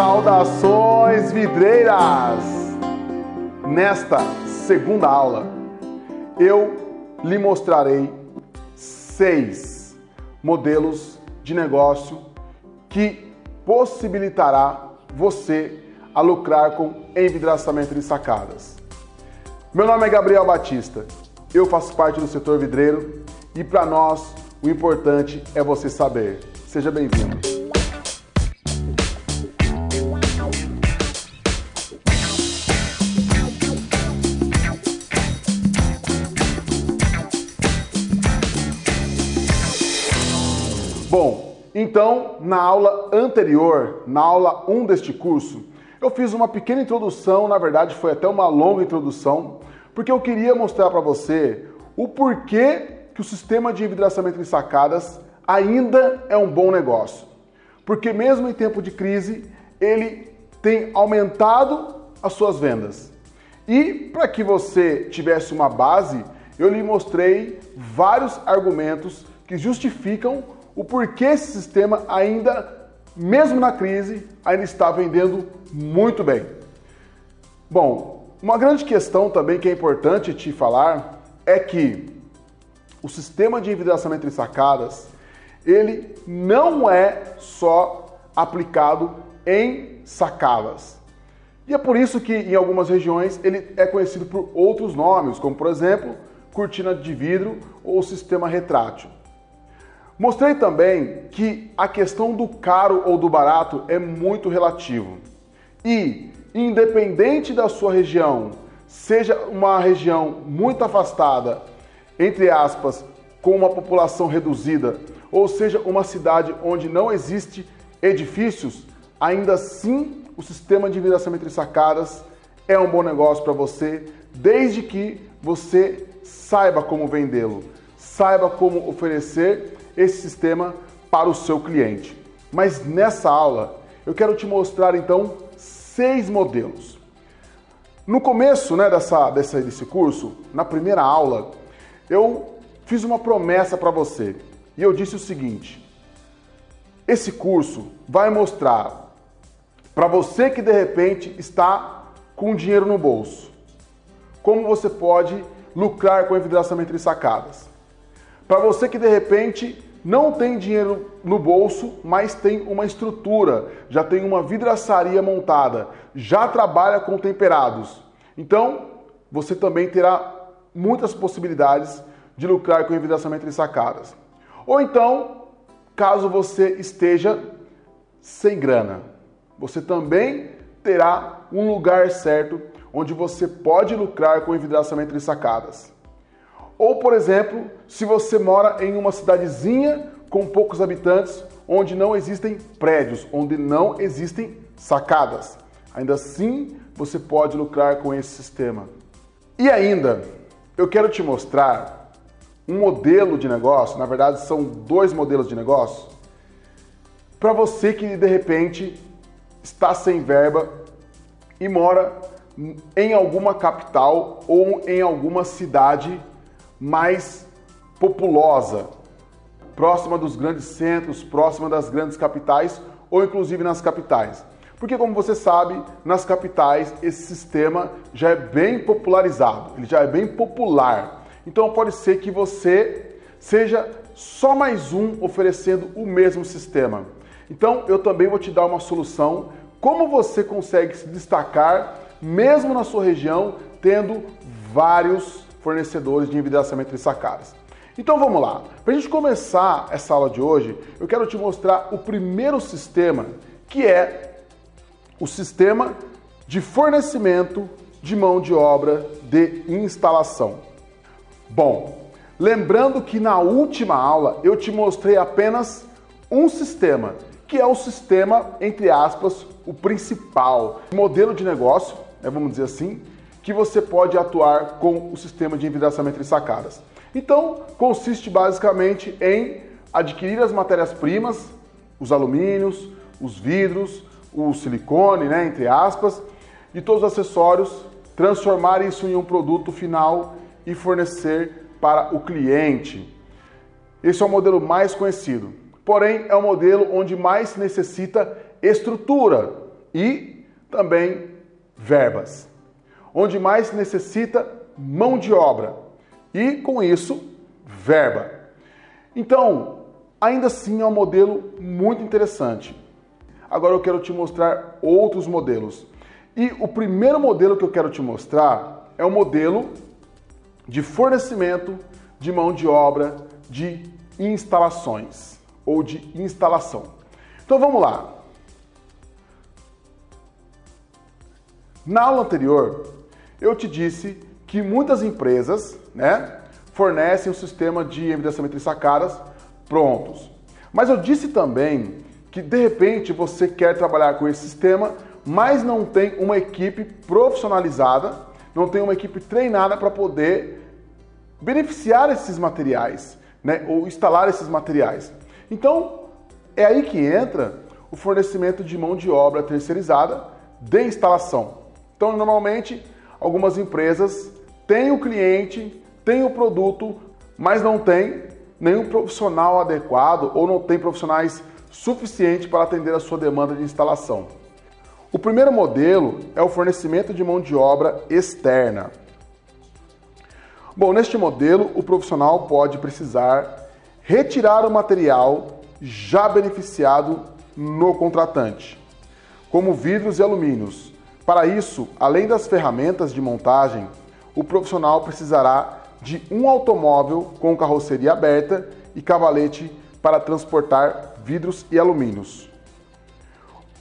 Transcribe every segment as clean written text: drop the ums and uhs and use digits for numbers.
Saudações vidreiras! Nesta segunda aula, eu lhe mostrarei 6 modelos de negócio que possibilitará você a lucrar com envidraçamento de sacadas. Meu nome é Gabriel Batista, eu faço parte do setor vidreiro e para nós o importante é você saber. Seja bem-vindo. Bom, então, na aula anterior, na aula 1 deste curso, eu fiz uma pequena introdução, na verdade foi até uma longa introdução, porque eu queria mostrar para você o porquê que o sistema de envidraçamento de sacadas ainda é um bom negócio. Porque mesmo em tempo de crise, ele tem aumentado as suas vendas. E para que você tivesse uma base, eu lhe mostrei vários argumentos que justificam o porquê esse sistema ainda, mesmo na crise, ainda está vendendo muito bem. Bom, uma grande questão também que é importante te falar é que o sistema de envidraçamento de sacadas, ele não é só aplicado em sacadas. E é por isso que em algumas regiões ele é conhecido por outros nomes, como por exemplo, cortina de vidro ou sistema retrátil. Mostrei também que a questão do caro ou do barato é muito relativo. E, independente da sua região, seja uma região muito afastada, entre aspas, com uma população reduzida, ou seja, uma cidade onde não existe edifícios, ainda assim o sistema de envidraçamento de sacadas é um bom negócio para você, desde que você saiba como vendê-lo, saiba como oferecer esse sistema para o seu cliente. Mas nessa aula eu quero te mostrar então 6 modelos. No começo desse curso, na primeira aula, eu fiz uma promessa para você e eu disse o seguinte: esse curso vai mostrar para você que de repente está com dinheiro no bolso, como você pode lucrar com envidraçamento de sacadas. Para você que de repente não tem dinheiro no bolso, mas tem uma estrutura, já tem uma vidraçaria montada, já trabalha com temperados. Então, você também terá muitas possibilidades de lucrar com envidraçamento de sacadas. Ou então, caso você esteja sem grana, você também terá um lugar certo onde você pode lucrar com envidraçamento de sacadas. Ou, por exemplo, se você mora em uma cidadezinha com poucos habitantes, onde não existem prédios, onde não existem sacadas. Ainda assim, você pode lucrar com esse sistema. E ainda, eu quero te mostrar um modelo de negócio, na verdade são 2 modelos de negócio, para você que de repente está sem verba e mora em alguma capital ou em alguma cidade mais populosa, próxima dos grandes centros, próxima das grandes capitais ou inclusive nas capitais. Porque como você sabe, nas capitais esse sistema já é bem popularizado, ele já é bem popular. Então pode ser que você seja só mais um oferecendo o mesmo sistema. Então eu também vou te dar uma solução como você consegue se destacar mesmo na sua região, tendo vários fornecedores de envidraçamento de sacadas. Então vamos lá. Para a gente começar essa aula de hoje, eu quero te mostrar o primeiro sistema, que é o sistema de fornecimento de mão de obra de instalação. Bom, lembrando que na última aula eu te mostrei apenas um sistema, que é o sistema, entre aspas, o principal modelo de negócio, vamos dizer assim, que você pode atuar com o sistema de envidraçamento de sacadas. Então, consiste basicamente em adquirir as matérias-primas, os alumínios, os vidros, o silicone, entre aspas, e todos os acessórios, transformar isso em um produto final e fornecer para o cliente. Esse é o modelo mais conhecido. Porém, é o modelo onde mais se necessita estrutura, e também verbas. Onde mais se necessita mão de obra e, com isso, verba. Então, ainda assim é um modelo muito interessante. Agora eu quero te mostrar outros modelos. E o primeiro modelo que eu quero te mostrar é o modelo de fornecimento de mão de obra de instalações ou de instalação. Então vamos lá. Na aula anterior, eu te disse que muitas empresas, fornecem um sistema de evidenciamento de sacadas prontos. Mas eu disse também que de repente você quer trabalhar com esse sistema, mas não tem uma equipe profissionalizada, não tem uma equipe treinada para poder beneficiar esses materiais, ou instalar esses materiais. Então, é aí que entra o fornecimento de mão de obra terceirizada de instalação. Então, normalmente, algumas empresas têm o cliente, têm o produto, mas não tem nenhum profissional adequado ou não tem profissionais suficientes para atender a sua demanda de instalação. O primeiro modelo é o fornecimento de mão de obra externa. Bom, neste modelo, o profissional pode precisar retirar o material já beneficiado no contratante, como vidros e alumínios. Para isso, além das ferramentas de montagem, o profissional precisará de um automóvel com carroceria aberta e cavalete para transportar vidros e alumínios.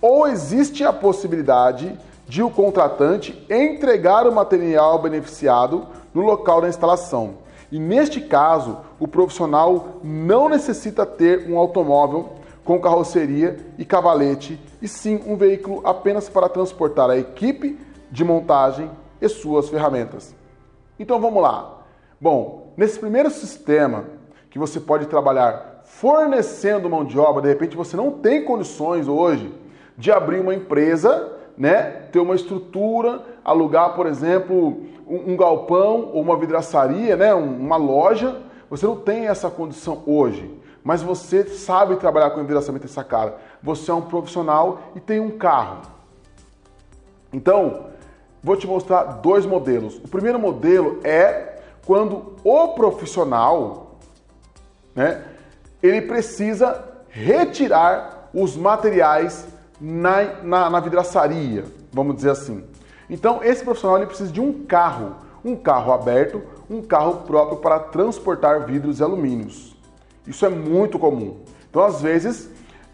Ou existe a possibilidade de o contratante entregar o material beneficiado no local da instalação. E neste caso, o profissional não necessita ter um automóvel com carroceria e cavalete, e sim um veículo apenas para transportar a equipe de montagem e suas ferramentas. Então vamos lá. Bom, nesse primeiro sistema que você pode trabalhar fornecendo mão de obra, de repente você não tem condições hoje de abrir uma empresa, ter uma estrutura, alugar, por exemplo, um galpão ou uma vidraçaria, uma loja. Você não tem essa condição hoje, mas você sabe trabalhar com envidraçamento de sacada. Você é um profissional e tem um carro. Então, vou te mostrar dois modelos. O primeiro modelo é quando o profissional, ele precisa retirar os materiais na vidraçaria, vamos dizer assim. Então, esse profissional ele precisa de um carro aberto, um carro próprio para transportar vidros e alumínios. Isso é muito comum. Então, às vezes,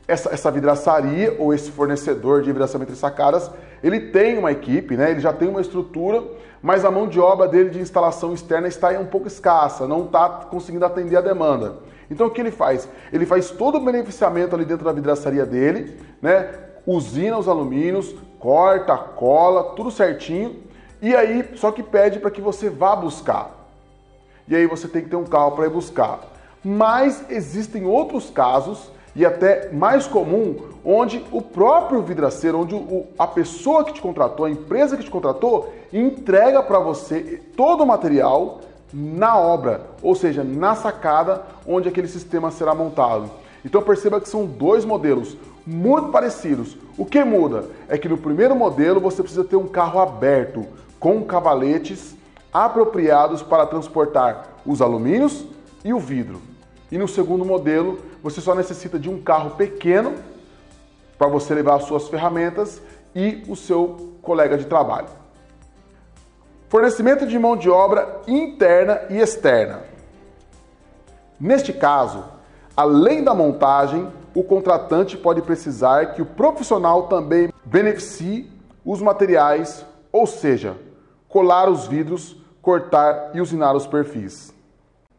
essa vidraçaria ou esse fornecedor de envidraçamento de sacadas, ele tem uma equipe, ele já tem uma estrutura, mas a mão de obra dele de instalação externa está um pouco escassa, não está conseguindo atender a demanda. Então o que ele faz? Ele faz todo o beneficiamento ali dentro da vidraçaria dele, usina os alumínios, corta, cola, tudo certinho, e aí só que pede para que você vá buscar. E aí você tem que ter um carro para ir buscar. Mas existem outros casos, e até mais comum, onde o próprio vidraceiro, onde a pessoa que te contratou, a empresa que te contratou, entrega para você todo o material na obra, ou seja, na sacada onde aquele sistema será montado. Então perceba que são dois modelos muito parecidos. O que muda é que no primeiro modelo você precisa ter um carro aberto, com cavaletes apropriados para transportar os alumínios e o vidro. E no segundo modelo, você só necessita de um carro pequeno para você levar as suas ferramentas e o seu colega de trabalho. Fornecimento de mão de obra interna e externa. Neste caso, além da montagem, o contratante pode precisar que o profissional também beneficie os materiais, ou seja, colar os vidros, cortar e usinar os perfis.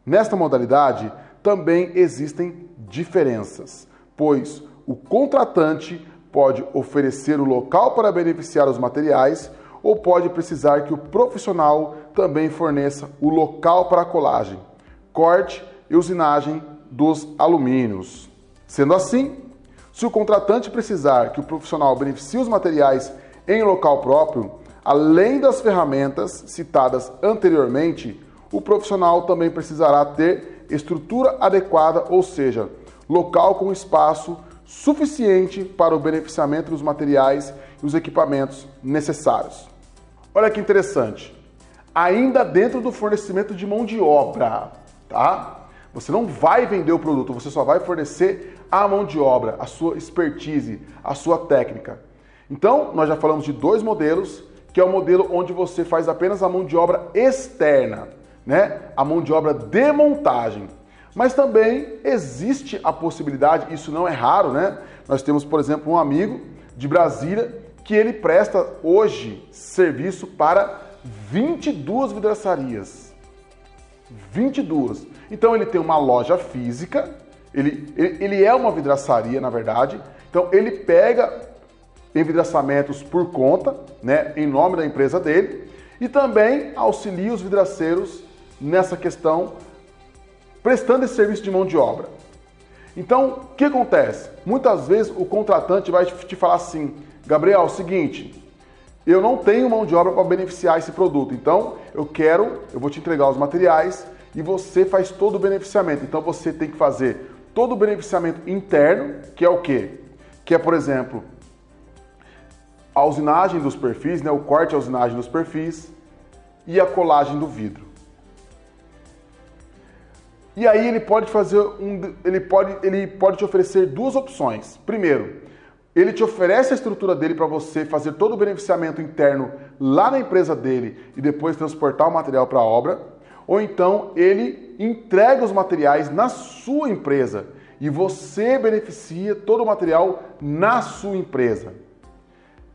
Nesta modalidade, também existem diferenças, pois o contratante pode oferecer o local para beneficiar os materiais ou pode precisar que o profissional também forneça o local para a colagem, corte e usinagem dos alumínios. Sendo assim, se o contratante precisar que o profissional beneficie os materiais em local próprio, além das ferramentas citadas anteriormente, o profissional também precisará ter estrutura adequada, ou seja, local com espaço suficiente para o beneficiamento dos materiais e os equipamentos necessários. Olha que interessante. Ainda dentro do fornecimento de mão de obra, tá? Você não vai vender o produto, você só vai fornecer a mão de obra, a sua expertise, a sua técnica. Então, nós já falamos de dois modelos, que é o modelo onde você faz apenas a mão de obra externa, né? A mão de obra de montagem. Mas também existe a possibilidade, isso não é raro, né? Nós temos, por exemplo, um amigo de Brasília que ele presta hoje serviço para 22 vidraçarias. 22. Então ele tem uma loja física, ele é uma vidraçaria, na verdade. Então ele pega envidraçamentos por conta, né, em nome da empresa dele, e também auxilia os vidraceiros nessa questão, prestando esse serviço de mão de obra. Então, o que acontece? Muitas vezes o contratante vai te falar assim: Gabriel, é o seguinte, eu não tenho mão de obra para beneficiar esse produto, então eu vou te entregar os materiais e você faz todo o beneficiamento. Então você tem que fazer todo o beneficiamento interno, que é o quê? Que é, por exemplo, a usinagem dos perfis, né, o corte e a usinagem dos perfis e a colagem do vidro. E aí ele pode te oferecer duas opções. Primeiro, ele te oferece a estrutura dele para você fazer todo o beneficiamento interno lá na empresa dele e depois transportar o material para a obra. Ou então ele entrega os materiais na sua empresa e você beneficia todo o material na sua empresa.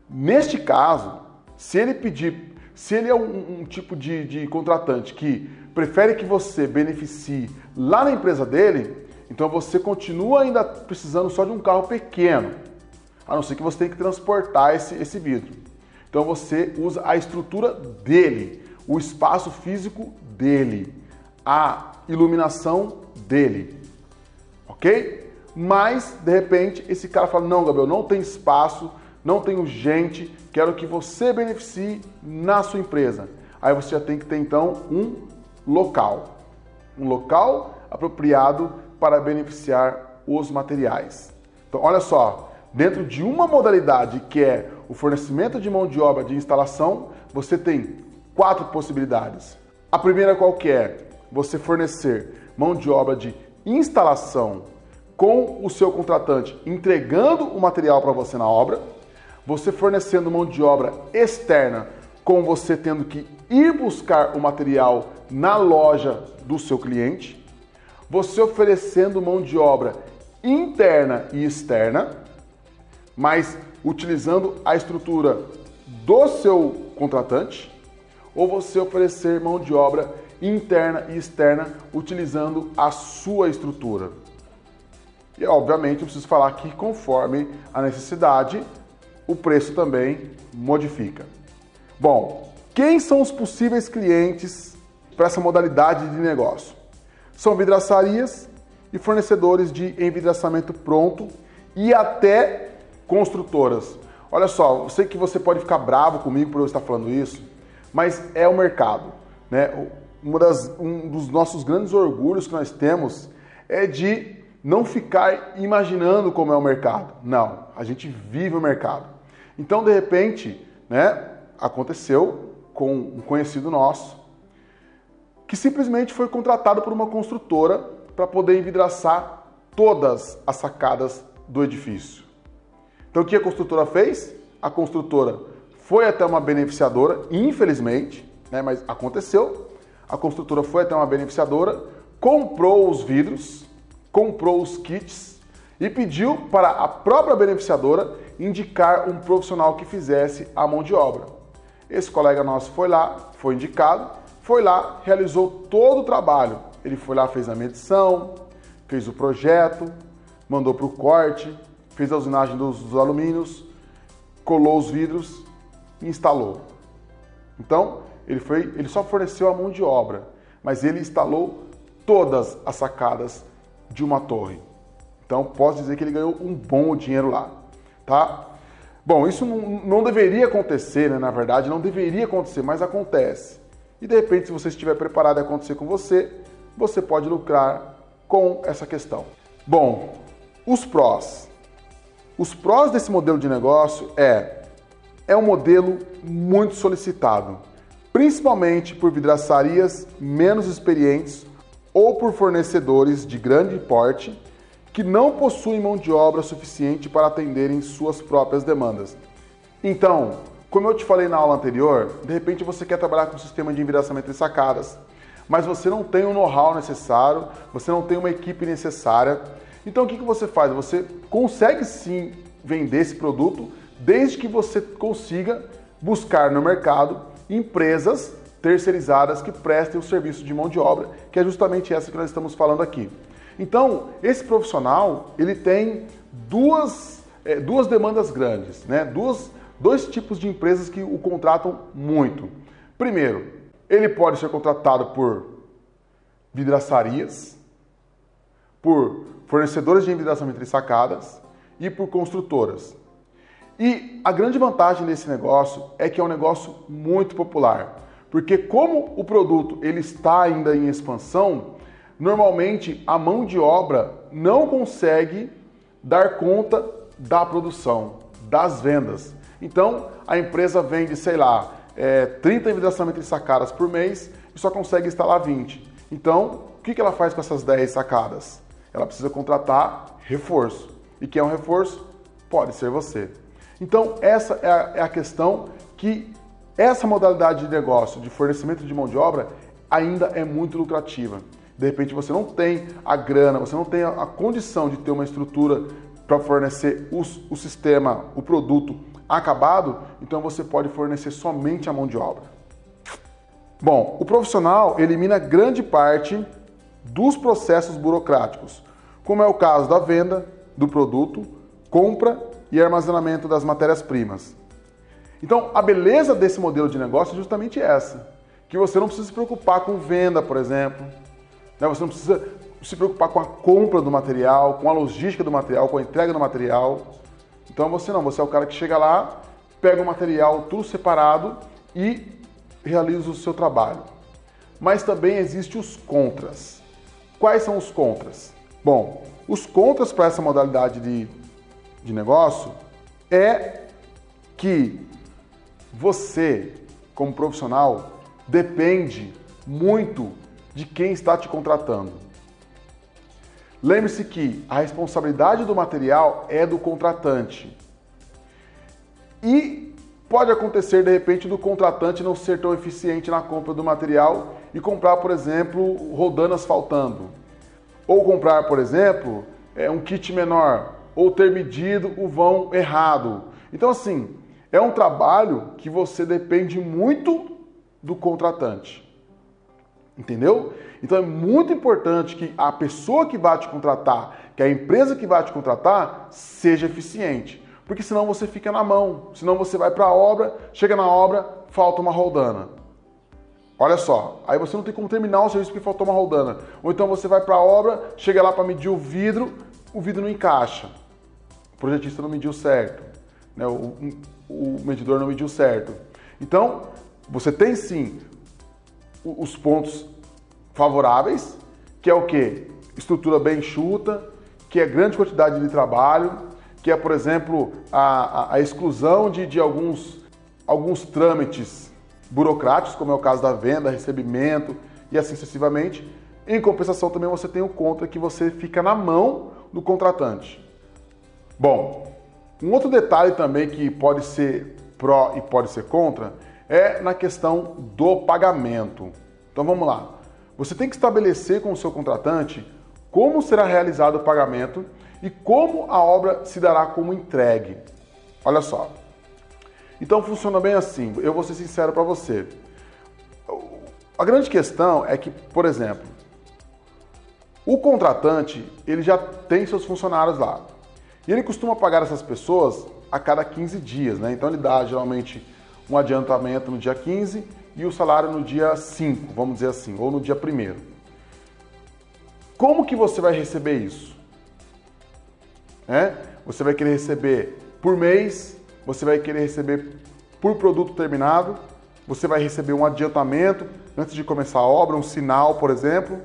Neste caso, se ele é um tipo de contratante que prefere que você beneficie lá na empresa dele, então você continua ainda precisando só de um carro pequeno, a não ser que você tenha que transportar esse vidro. Então você usa a estrutura dele, o espaço físico dele, a iluminação dele, ok? Mas, de repente, esse cara fala: não, Gabriel, não tem espaço, não tenho gente, quero que você beneficie na sua empresa. Aí você já tem que ter, então, um local apropriado para beneficiar os materiais. Então, olha só, dentro de uma modalidade que é o fornecimento de mão de obra de instalação, você tem 4 possibilidades. A primeira qual que é? Você fornecer mão de obra de instalação com o seu contratante entregando o material para você na obra, você fornecendo mão de obra externa com você tendo que ir buscar o material na loja do seu cliente, você oferecendo mão de obra interna e externa, mas utilizando a estrutura do seu contratante, ou você oferecer mão de obra interna e externa utilizando a sua estrutura. E obviamente eu preciso falar que conforme a necessidade, o preço também modifica. Bom, quem são os possíveis clientes para essa modalidade de negócio? São vidraçarias e fornecedores de envidraçamento pronto e até construtoras. Olha só, eu sei que você pode ficar bravo comigo por eu estar falando isso, mas é o mercado, né? Um dos nossos grandes orgulhos que nós temos é de não ficar imaginando como é o mercado. Não, a gente vive o mercado. Então, de repente, né, aconteceu com um conhecido nosso que simplesmente foi contratado por uma construtora para poder envidraçar todas as sacadas do edifício. Então, o que a construtora fez? A construtora foi até uma beneficiadora, infelizmente, né, mas aconteceu. A construtora foi até uma beneficiadora, comprou os vidros, comprou os kits e pediu para a própria beneficiadora indicar um profissional que fizesse a mão de obra. Esse colega nosso foi lá, foi indicado, foi lá, realizou todo o trabalho. Ele foi lá, fez a medição, fez o projeto, mandou para o corte, fez a usinagem dos alumínios, colou os vidros e instalou. Então, ele só forneceu a mão de obra, mas ele instalou todas as sacadas de uma torre. Então, posso dizer que ele ganhou um bom dinheiro lá, tá? Bom, isso não deveria acontecer, né? Na verdade, não deveria acontecer, mas acontece. E, de repente, se você estiver preparado a acontecer com você, você pode lucrar com essa questão. Bom, os prós. Os prós desse modelo de negócio é um modelo muito solicitado, principalmente por vidraçarias menos experientes ou por fornecedores de grande porte que não possuem mão de obra suficiente para atenderem suas próprias demandas. Então, como eu te falei na aula anterior, de repente você quer trabalhar com um sistema de envidraçamento de sacadas, mas você não tem o know-how necessário, você não tem uma equipe necessária. Então o que você faz? Você consegue sim vender esse produto, desde que você consiga buscar no mercado empresas terceirizadas que prestem o serviço de mão de obra, que é justamente essa que nós estamos falando aqui. Então, esse profissional, ele tem duas demandas grandes, né? Dois tipos de empresas que o contratam muito. Primeiro, ele pode ser contratado por vidraçarias, por fornecedores de envidraçamento de sacadas e por construtoras. E a grande vantagem desse negócio é que é um negócio muito popular, porque como o produto ele está ainda em expansão, normalmente a mão de obra não consegue dar conta da produção, das vendas. Então a empresa vende, sei lá, 30 envidraçamentos de sacadas por mês e só consegue instalar 20. Então, o que ela faz com essas 10 sacadas? Ela precisa contratar reforço. E quem é um reforço? Pode ser você. Então, essa é a questão que essa modalidade de negócio, de fornecimento de mão de obra, ainda é muito lucrativa. De repente, você não tem a grana, você não tem a condição de ter uma estrutura para fornecer o sistema, o produto acabado, então você pode fornecer somente a mão de obra. Bom, o profissional elimina grande parte dos processos burocráticos, como é o caso da venda do produto, compra e armazenamento das matérias-primas. Então, a beleza desse modelo de negócio é justamente essa, que você não precisa se preocupar com venda, por exemplo, né? Você não precisa se preocupar com a compra do material, com a logística do material, com a entrega do material. Então você é o cara que chega lá, pega o material tudo separado e realiza o seu trabalho. Mas também existem os contras. Quais são os contras? Bom, os contras para essa modalidade de negócio é que você, como profissional, depende muito de quem está te contratando. Lembre-se que a responsabilidade do material é do contratante. E pode acontecer, de repente, do contratante não ser tão eficiente na compra do material e comprar, por exemplo, rodanas faltando. Ou comprar, por exemplo, um kit menor. Ou ter medido o vão errado. Então, assim, é um trabalho que você depende muito do contratante. Entendeu? Então é muito importante que a pessoa que vai te contratar, que a empresa que vai te contratar, seja eficiente. Porque senão você fica na mão, senão você vai para a obra, chega na obra, falta uma roldana. Olha só, aí você não tem como terminar o serviço porque faltou uma roldana. Ou então você vai para a obra, chega lá para medir o vidro não encaixa. O projetista não mediu certo, né? O medidor não mediu certo. Então, você tem sim os pontos favoráveis, que é o quê? Estrutura bem enxuta, que é grande quantidade de trabalho, que é, por exemplo, a exclusão de alguns trâmites burocráticos, como é o caso da venda, recebimento e assim sucessivamente. Em compensação, também você tem o contra, que você fica na mão do contratante. Bom, um outro detalhe também que pode ser pró e pode ser contra é na questão do pagamento. Então vamos lá. Você tem que estabelecer com o seu contratante como será realizado o pagamento e como a obra se dará como entregue. Olha só. Então funciona bem assim. Eu vou ser sincero para você. A grande questão é que, por exemplo, o contratante ele já tem seus funcionários lá. E ele costuma pagar essas pessoas a cada 15 dias, né? Então ele dá geralmente um adiantamento no dia 15 e o salário no dia 5, vamos dizer assim, ou no dia 1º. Como que você vai receber isso? Você vai querer receber por mês, você vai querer receber por produto terminado, você vai receber um adiantamento antes de começar a obra, um sinal, por exemplo.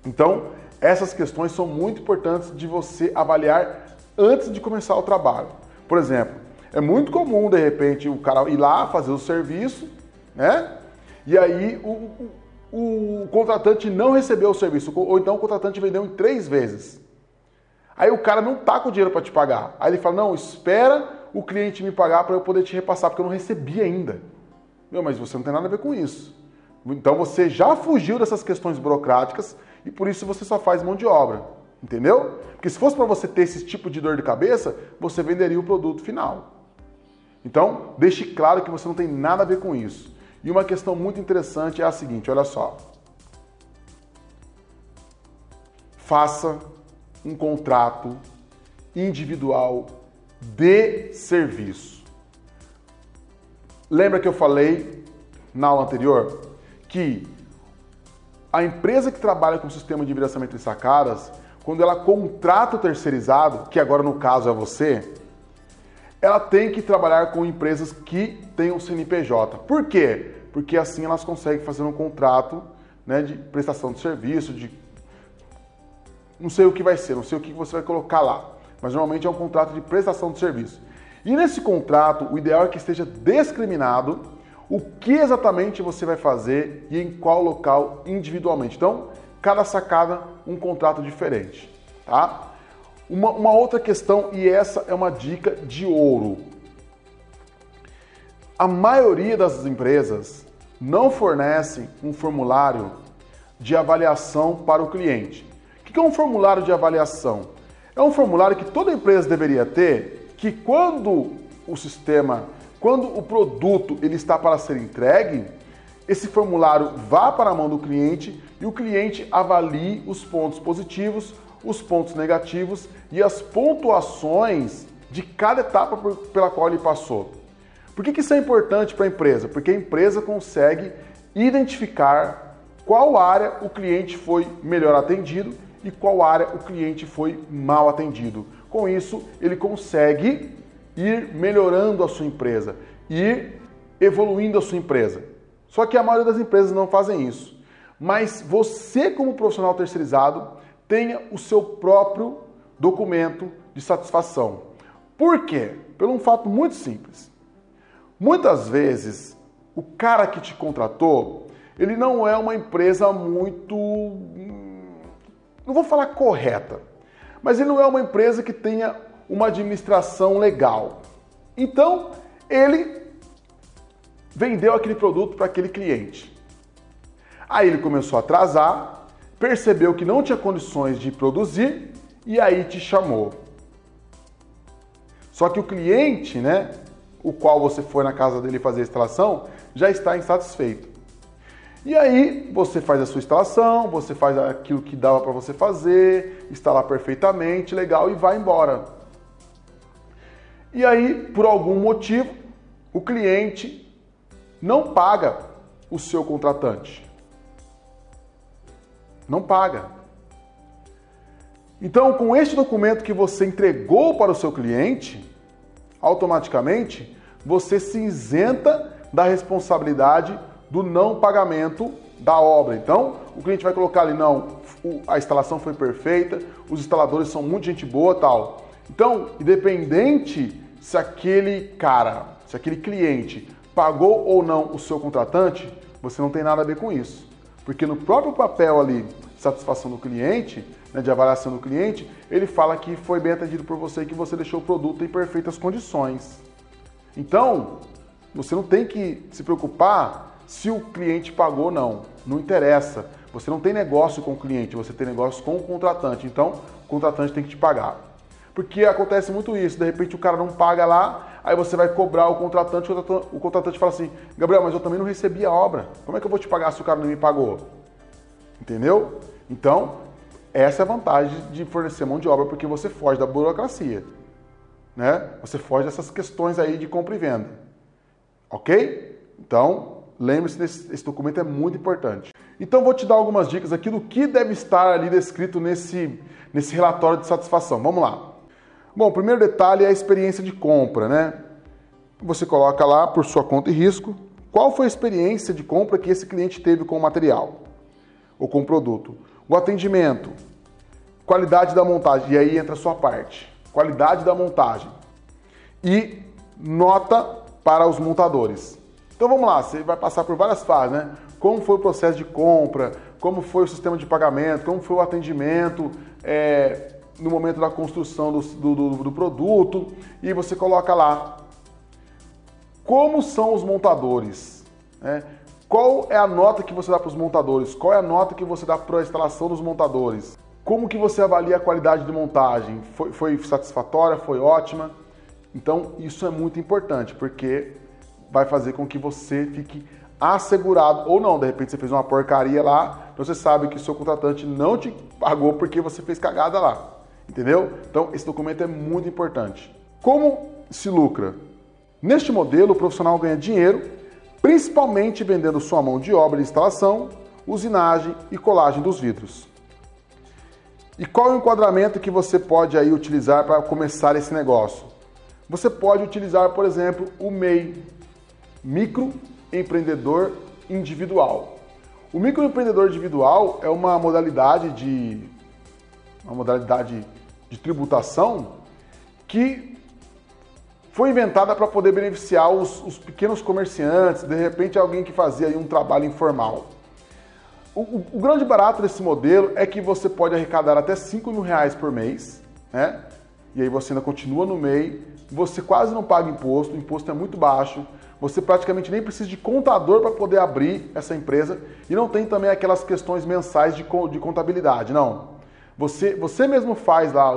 Então, essas questões são muito importantes de você avaliar antes de começar o trabalho. Por exemplo, é muito comum, de repente, o cara ir lá fazer o serviço, né? E aí o contratante não recebeu o serviço, ou então o contratante vendeu em 3 vezes. Aí o cara não tá com o dinheiro para te pagar. Aí ele fala, não, espera o cliente me pagar para eu poder te repassar, porque eu não recebi ainda. Meu, mas você não tem nada a ver com isso. Então você já fugiu dessas questões burocráticas e por isso você só faz mão de obra. Entendeu? Porque se fosse para você ter esse tipo de dor de cabeça, você venderia o produto final. Então, deixe claro que você não tem nada a ver com isso. E uma questão muito interessante é a seguinte, olha só. Faça um contrato individual de serviço. Lembra que eu falei na aula anterior que a empresa que trabalha com sistema de endereçamento de sacadas, quando ela contrata o terceirizado, que agora no caso é você, ela tem que trabalhar com empresas que tenham CNPJ. Por quê? Porque assim elas conseguem fazer um contrato, né, de prestação de serviço, de não sei o que vai ser, não sei o que você vai colocar lá, mas normalmente é um contrato de prestação de serviço. E nesse contrato, o ideal é que esteja discriminado o que exatamente você vai fazer e em qual local individualmente. Então, cada sacada, um contrato diferente, tá? Uma outra questão, e essa é uma dica de ouro. A maioria das empresas não fornecem um formulário de avaliação para o cliente. O que é um formulário de avaliação? É um formulário que toda empresa deveria ter, que quando o produto ele está para ser entregue, esse formulário vá para a mão do cliente e o cliente avalie os pontos positivos, os pontos negativos e as pontuações de cada etapa pela qual ele passou. Por que isso é importante para a empresa? Porque a empresa consegue identificar qual área o cliente foi melhor atendido e qual área o cliente foi mal atendido. Com isso, ele consegue ir melhorando a sua empresa, ir evoluindo a sua empresa. Só que a maioria das empresas não fazem isso. Mas você, como profissional terceirizado, tenha o seu próprio documento de satisfação. Por quê? Pelo um fato muito simples. Muitas vezes, o cara que te contratou, ele não é uma empresa muito... não vou falar correta, mas ele não é uma empresa que tenha uma administração legal. Então, ele vendeu aquele produto para aquele cliente. Aí ele começou a atrasar, percebeu que não tinha condições de produzir e aí te chamou. Só que o cliente, né, o qual você foi na casa dele fazer a instalação, já está insatisfeito. E aí você faz a sua instalação, você faz aquilo que dava para você fazer, instalar perfeitamente, legal, e vai embora. E aí, por algum motivo, o cliente não paga o seu contratante. Não paga. Então, com este documento que você entregou para o seu cliente, automaticamente você se isenta da responsabilidade do não pagamento da obra. Então, o cliente vai colocar ali, não, a instalação foi perfeita, os instaladores são muito gente boa, tal. Então, independente se aquele cliente pagou ou não o seu contratante, você não tem nada a ver com isso. Porque no próprio papel ali de satisfação do cliente, né, de avaliação do cliente, ele fala que foi bem atendido por você e que você deixou o produto em perfeitas condições. Então, você não tem que se preocupar se o cliente pagou ou não. Não interessa. Você não tem negócio com o cliente, você tem negócio com o contratante. Então, o contratante tem que te pagar. Porque acontece muito isso. De repente o cara não paga lá, aí você vai cobrar o contratante fala assim, Gabriel, mas eu também não recebi a obra. Como é que eu vou te pagar se o cara não me pagou? Entendeu? Então, essa é a vantagem de fornecer mão de obra, porque você foge da burocracia. Né? Você foge dessas questões aí de compra e venda. Ok? Então, lembre-se, esse documento é muito importante. Então, vou te dar algumas dicas aqui do que deve estar ali descrito nesse relatório de satisfação. Vamos lá. Bom, o primeiro detalhe é a experiência de compra, né? Você coloca lá, por sua conta e risco, qual foi a experiência de compra que esse cliente teve com o material ou com o produto. O atendimento, qualidade da montagem, e aí entra a sua parte. qualidade da montagem e nota para os montadores. Então vamos lá, você vai passar por várias fases, né? Como foi o processo de compra, como foi o sistema de pagamento, como foi o atendimento no momento da construção do produto, e você coloca lá como são os montadores, né? Qual é a nota que você dá para os montadores, qual é a nota que você dá para a instalação dos montadores, como que você avalia a qualidade de montagem, foi satisfatória, foi ótima? Então isso é muito importante, porque vai fazer com que você fique assegurado, ou não, de repente você fez uma porcaria lá, então você sabe que o seu contratante não te pagou porque você fez cagada lá, entendeu? Então esse documento é muito importante. Como se lucra? Neste modelo, o profissional ganha dinheiro, principalmente vendendo sua mão de obra de instalação, usinagem e colagem dos vidros. E qual é o enquadramento que você pode aí utilizar para começar esse negócio? Você pode utilizar, por exemplo, o MEI, microempreendedor individual. O microempreendedor individual é uma modalidade de tributação que foi inventada para poder beneficiar os pequenos comerciantes, de repente alguém que fazia aí um trabalho informal. O grande barato desse modelo é que você pode arrecadar até R$5.000 por mês, né? E aí você ainda continua no MEI, você quase não paga imposto, o imposto é muito baixo, você praticamente nem precisa de contador para poder abrir essa empresa e não tem também aquelas questões mensais de contabilidade, não. Você mesmo faz lá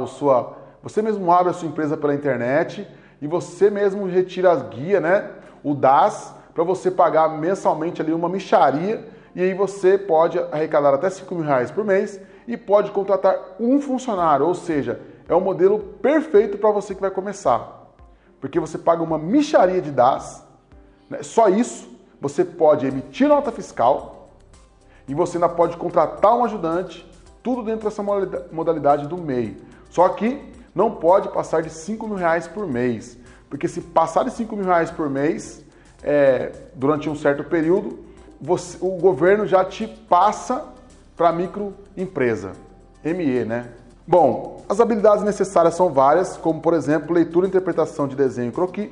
você mesmo abre a sua empresa pela internet e você mesmo retira as guias, né? O DAS, para você pagar mensalmente ali uma mixaria e aí você pode arrecadar até R$5.000 por mês e pode contratar um funcionário, ou seja, é o modelo perfeito para você que vai começar. Porque você paga uma mixaria de DAS, né? Só isso, você pode emitir nota fiscal e você ainda pode contratar um ajudante, tudo dentro dessa modalidade do MEI. Só que não pode passar de R$5.000 por mês, porque se passar de R$5.000 por mês, durante um certo período, o governo já te passa para microempresa, ME, né? Bom, as habilidades necessárias são várias, como por exemplo, leitura e interpretação de desenho e croquis,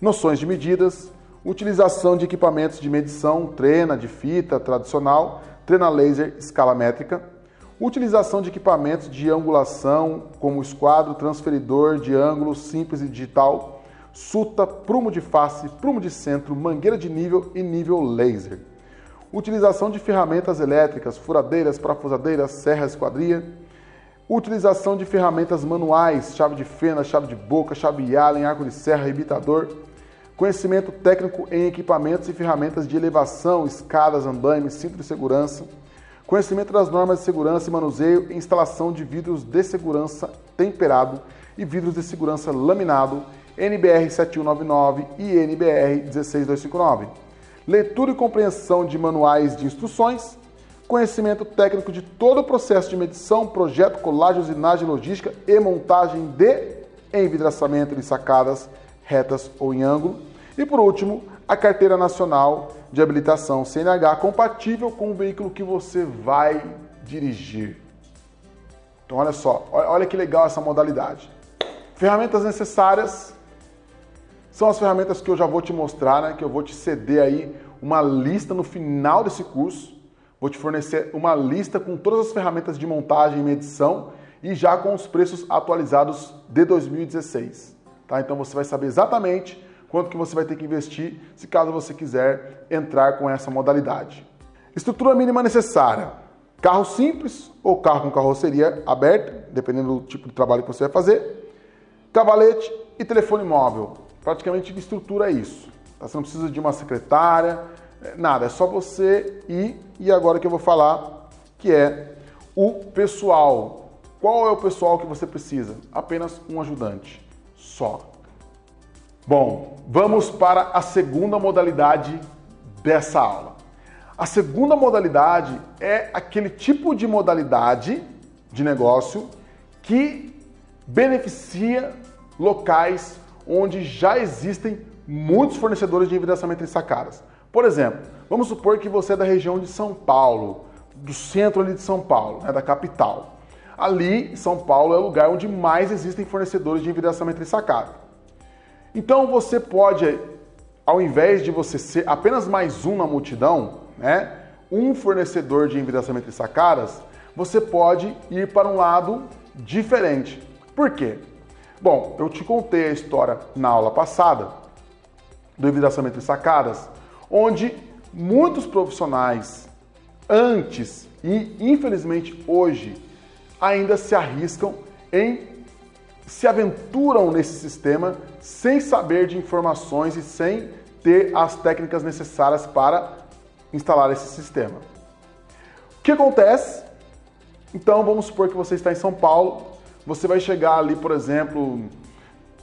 noções de medidas, utilização de equipamentos de medição, trena de fita tradicional, trena laser, escala métrica, utilização de equipamentos de angulação, como esquadro, transferidor de ângulo simples e digital, suta, prumo de face, prumo de centro, mangueira de nível e nível laser. Utilização de ferramentas elétricas, furadeiras, parafusadeiras, serra, esquadria. Utilização de ferramentas manuais, chave de fenda, chave de boca, chave Allen, arco de serra, rebitador. Conhecimento técnico em equipamentos e ferramentas de elevação, escadas, andaimes, cinto de segurança. Conhecimento das normas de segurança e manuseio e instalação de vidros de segurança temperado e vidros de segurança laminado, NBR 7199 e NBR 16259. Leitura e compreensão de manuais de instruções. Conhecimento técnico de todo o processo de medição, projeto, colagem, usinagem, logística e montagem de envidraçamento de sacadas retas ou em ângulo. E por último, a Carteira Nacional de Habilitação CNH compatível com o veículo que você vai dirigir. Então olha só, olha que legal essa modalidade. Ferramentas necessárias são as ferramentas que eu já vou te mostrar, né? Que eu vou te ceder aí uma lista no final desse curso. Vou te fornecer uma lista com todas as ferramentas de montagem e medição e já com os preços atualizados de 2016. Tá? Então você vai saber exatamente quanto que você vai ter que investir se caso você quiser entrar com essa modalidade. Estrutura mínima necessária. Carro simples ou carro com carroceria aberta, dependendo do tipo de trabalho que você vai fazer. Cavalete e telefone móvel. Praticamente que estrutura é isso. Tá? Você não precisa de uma secretária, nada, é só você ir. E agora que eu vou falar, que é o pessoal. Qual é o pessoal que você precisa? Apenas um ajudante, só. Bom, vamos para a segunda modalidade dessa aula. A segunda modalidade é aquele tipo de modalidade de negócio que beneficia locais onde já existem muitos fornecedores de envidraçamento em sacadas. Por exemplo, vamos supor que você é da região de São Paulo, do centro ali de São Paulo, né, da capital. Ali, São Paulo é o lugar onde mais existem fornecedores de envidraçamento trisacado. Então você pode, ao invés de você ser apenas mais um na multidão, né, um fornecedor de envidraçamento trissacadas, você pode ir para um lado diferente. Por quê? Bom, eu te contei a história na aula passada do envidraçamento trissacadas, onde muitos profissionais antes e infelizmente hoje ainda se arriscam se aventuram nesse sistema sem saber de informações e sem ter as técnicas necessárias para instalar esse sistema. O que acontece? Então vamos supor que você está em São Paulo, você vai chegar ali, por exemplo,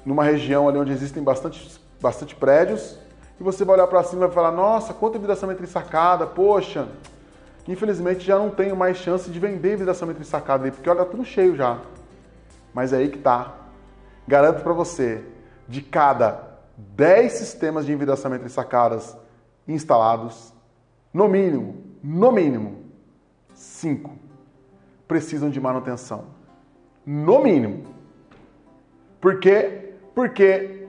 numa região ali onde existem bastante prédios, e você vai olhar para cima e vai falar, nossa, quanta envidraçamento trisacada, poxa, infelizmente já não tenho mais chance de vender envidraçamento trisacada ali, porque olha, tá tudo cheio já. Mas é aí que tá. Garanto para você, de cada 10 sistemas de envidraçamento trissacadas instalados, no mínimo, 5 precisam de manutenção. No mínimo. Por quê? Porque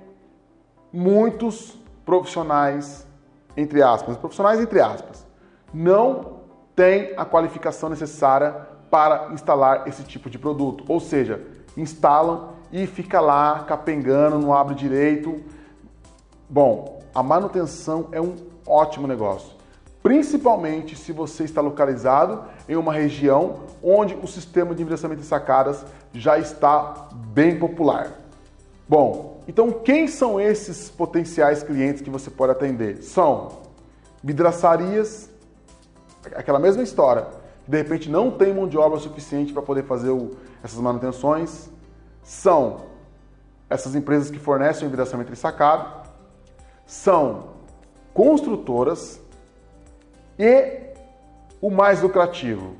muitos profissionais, entre aspas, não têm a qualificação necessária para instalar esse tipo de produto. Ou seja, instalam e fica lá capengando, não abre direito. Bom, a manutenção é um ótimo negócio, principalmente se você está localizado em uma região onde o sistema de envidraçamento trissacadas já está bem popular. Bom, então quem são esses potenciais clientes que você pode atender? São vidraçarias, aquela mesma história, de repente não tem mão de obra suficiente para poder fazer essas manutenções. São essas empresas que fornecem o envidraçamento trisacado, são construtoras e o mais lucrativo,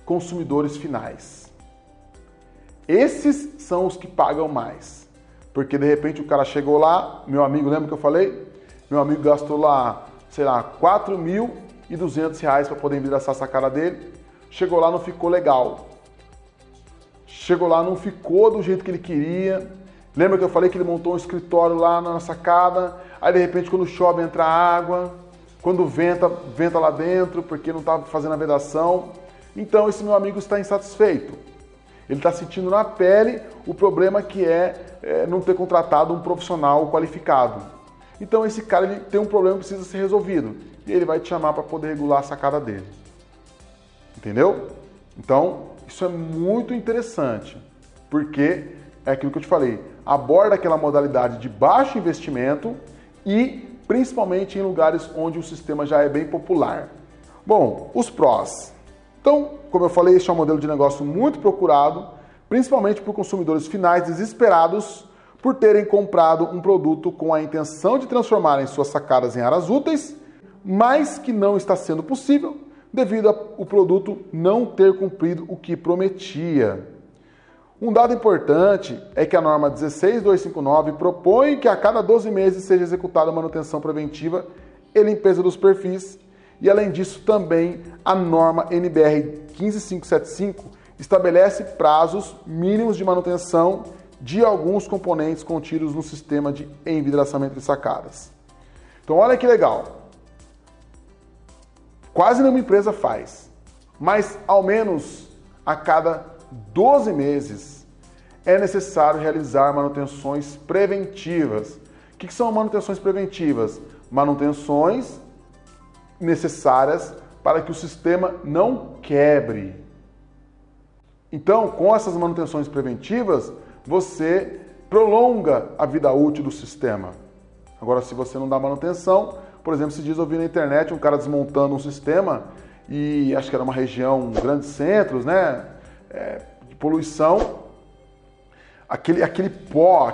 consumidores finais. Esses são os que pagam mais, porque de repente o cara chegou lá, meu amigo, lembra que eu falei? Meu amigo gastou lá, sei lá, R$4.200 para poder envidraçar a sacada dele, chegou lá, não ficou legal. Chegou lá, não ficou do jeito que ele queria. Lembra que eu falei que ele montou um escritório lá na sacada, aí de repente quando chove entra água, quando venta lá dentro, porque não estava fazendo a vedação. Então esse meu amigo está insatisfeito. Ele está sentindo na pele o problema que é não ter contratado um profissional qualificado. Então esse cara ele tem um problema que precisa ser resolvido. E ele vai te chamar para poder regular a sacada dele. Entendeu? Então, isso é muito interessante, porque é aquilo que eu te falei, aborda aquela modalidade de baixo investimento e principalmente em lugares onde o sistema já é bem popular. Bom, os prós. Então, como eu falei, este é um modelo de negócio muito procurado, principalmente por consumidores finais desesperados por terem comprado um produto com a intenção de transformarem suas sacadas em áreas úteis, mas que não está sendo possível devido ao produto não ter cumprido o que prometia. Um dado importante é que a norma 16259 propõe que a cada 12 meses seja executada manutenção preventiva e limpeza dos perfis, e além disso também a norma NBR 15575 estabelece prazos mínimos de manutenção de alguns componentes contidos no sistema de envidraçamento de sacadas. Então olha que legal. Quase nenhuma empresa faz, mas ao menos a cada 12 meses é necessário realizar manutenções preventivas. O que são manutenções preventivas? Manutenções necessárias para que o sistema não quebre. Então, com essas manutenções preventivas, você prolonga a vida útil do sistema. Agora, se você não dá manutenção, por exemplo, esses dias eu vi na internet um cara desmontando um sistema e acho que era uma região, grandes centros, né, de poluição, aquele pó,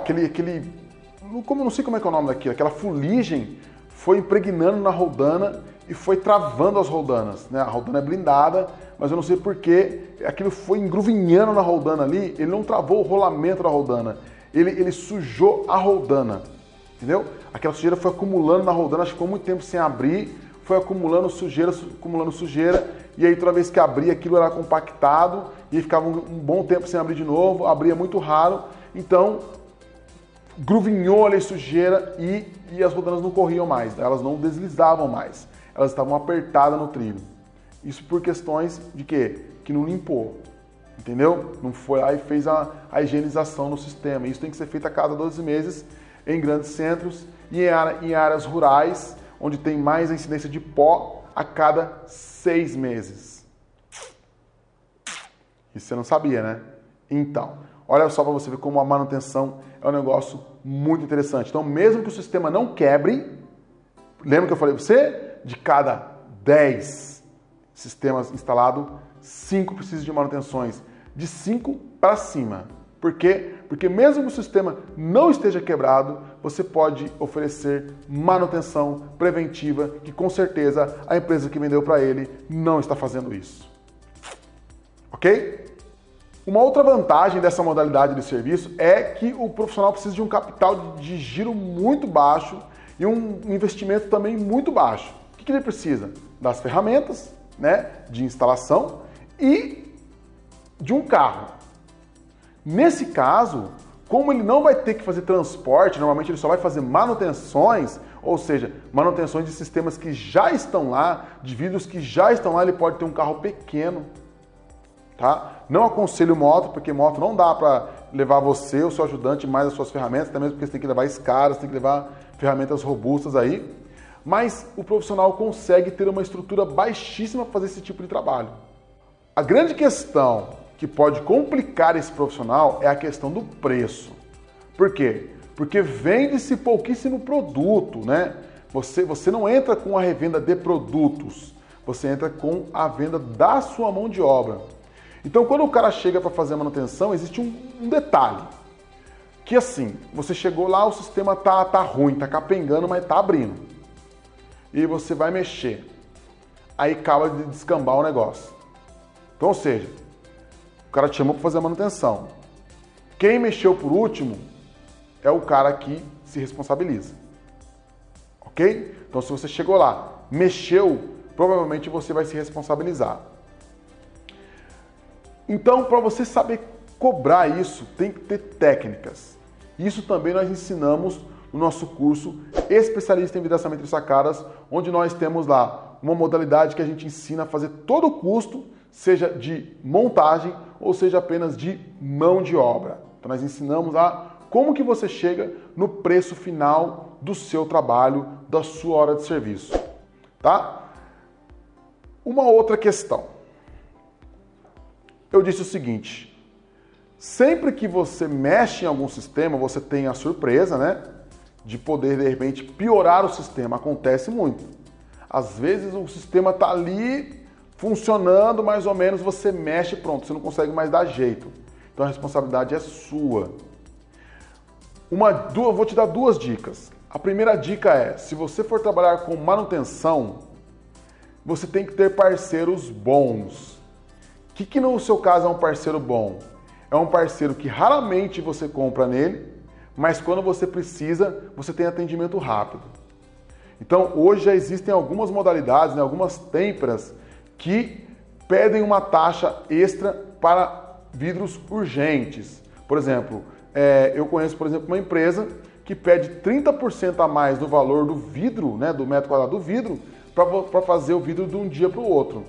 não sei como é que é o nome daquilo, aquela fuligem foi impregnando na roldana e foi travando as roldanas, né? A roldana é blindada, mas eu não sei porquê, aquilo foi engruvinhando na roldana ali, ele não travou o rolamento da roldana, ele sujou a roldana. Entendeu? Aquela sujeira foi acumulando na roldana, acho que ficou muito tempo sem abrir, foi acumulando sujeira, e aí toda vez que abria aquilo era compactado, e aí ficava um bom tempo sem abrir de novo, abria muito raro, então gruvinhou ali sujeira e as rodanas não corriam mais, elas não deslizavam mais, elas estavam apertadas no trilho. Isso por questões de quê? Que não limpou, entendeu? Não foi lá e fez a higienização no sistema. Isso tem que ser feito a cada 12 meses em grandes centros e em áreas rurais, onde tem mais a incidência de pó, a cada 6 meses. Isso você não sabia, né? Então, olha só para você ver como a manutenção é um negócio muito interessante. Então, mesmo que o sistema não quebre, lembra que eu falei para você? De cada 10 sistemas instalados, 5 precisam de manutenções. De 5 para cima. Por quê? Porque mesmo que o sistema não esteja quebrado, você pode oferecer manutenção preventiva, que com certeza a empresa que vendeu para ele não está fazendo isso. Ok? Uma outra vantagem dessa modalidade de serviço é que o profissional precisa de um capital de giro muito baixo e um investimento também muito baixo. O que ele precisa? Das ferramentas, né, de instalação e de um carro. Nesse caso, como ele não vai ter que fazer transporte, normalmente ele só vai fazer manutenções, ou seja, manutenções de sistemas que já estão lá, de vidros que já estão lá, ele pode ter um carro pequeno, tá? Não aconselho moto, porque moto não dá para levar você, o seu ajudante, mais as suas ferramentas, até mesmo porque você tem que levar escadas, tem que levar ferramentas robustas aí. Mas o profissional consegue ter uma estrutura baixíssima para fazer esse tipo de trabalho. A grande questão que pode complicar esse profissional é a questão do preço. Por quê? Porque vende-se pouquíssimo produto, né? Você não entra com a revenda de produtos, você entra com a venda da sua mão de obra. Então, quando o cara chega para fazer a manutenção, existe um detalhe. Que assim, você chegou lá, o sistema tá ruim, tá capengando, mas tá abrindo. E você vai mexer. Aí acaba de descambar o negócio. Então, ou seja, o cara te chamou para fazer a manutenção. Quem mexeu por último é o cara que se responsabiliza. Ok? Então, se você chegou lá, mexeu, provavelmente você vai se responsabilizar. Então, para você saber cobrar isso, tem que ter técnicas. Isso também nós ensinamos no nosso curso Especialista em Vidraçamento de Sacadas, onde nós temos lá uma modalidade que a gente ensina a fazer todo o custo, seja de montagem ou seja apenas de mão de obra. Então nós ensinamos a como que você chega no preço final do seu trabalho, da sua hora de serviço, tá? Uma outra questão. Eu disse o seguinte, sempre que você mexe em algum sistema, você tem a surpresa, né? De poder, de repente, piorar o sistema. Acontece muito. Às vezes o sistema está ali funcionando mais ou menos, você mexe, pronto, você não consegue mais dar jeito. Então a responsabilidade é sua. Eu vou te dar 2 dicas. A primeira dica é, se você for trabalhar com manutenção, você tem que ter parceiros bons. O que no seu caso é um parceiro bom? É um parceiro que raramente você compra nele, mas quando você precisa, você tem atendimento rápido. Então, hoje já existem algumas modalidades, né, algumas têmperas que pedem uma taxa extra para vidros urgentes. Por exemplo, eu conheço, por exemplo, uma empresa que pede 30% a mais do valor do vidro, né, do metro quadrado do vidro, para fazer o vidro de um dia para o outro.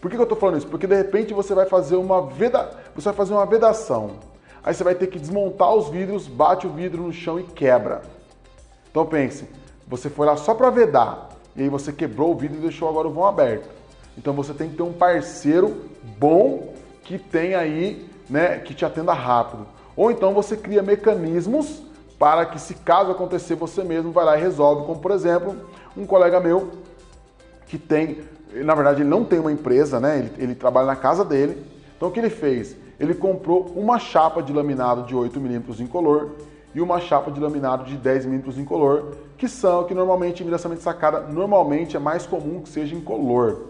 Por que eu estou falando isso? Porque de repente você vai fazer uma vedação. Aí você vai ter que desmontar os vidros, bate o vidro no chão e quebra. Então pense, você foi lá só para vedar, e aí você quebrou o vidro e deixou agora o vão aberto. Então você tem que ter um parceiro bom que tem aí, né, que te atenda rápido. Ou então você cria mecanismos para que, se caso acontecer, você mesmo vai lá e resolve. Como por exemplo, um colega meu que tem, na verdade ele não tem uma empresa, né? Ele trabalha na casa dele. Então o que ele fez? Ele comprou uma chapa de laminado de 8 mm incolor e uma chapa de laminado de 10 mm incolor, que normalmente em vidraçamento de sacada, normalmente é mais comum que seja incolor.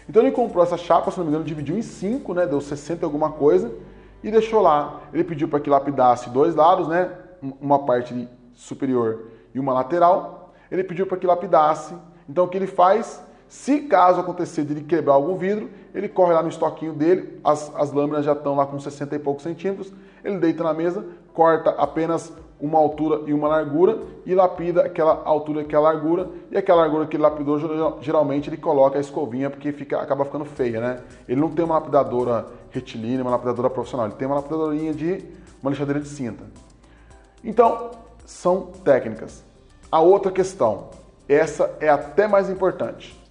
Então ele comprou essa chapa, se não me engano, dividiu em 5, né, deu 60 alguma coisa, e deixou lá. Ele pediu para que lapidasse 2 lados, né, uma parte superior e uma lateral. Ele pediu para que lapidasse, Então o que ele faz? Se caso acontecer de ele quebrar algum vidro, ele corre lá no estoquinho dele, as lâminas já estão lá com 60 e poucos centímetros, ele deita na mesa, corta apenas uma altura e uma largura e lapida aquela altura e aquela largura, e aquela largura que ele lapidou, geralmente ele coloca a escovinha porque acaba ficando feia, né? Ele não tem uma lapidadora retilínea, uma lapidadora profissional, ele tem uma lapidadorinha uma lixadeira de cinta. Então, são técnicas. A outra questão, essa é até mais importante.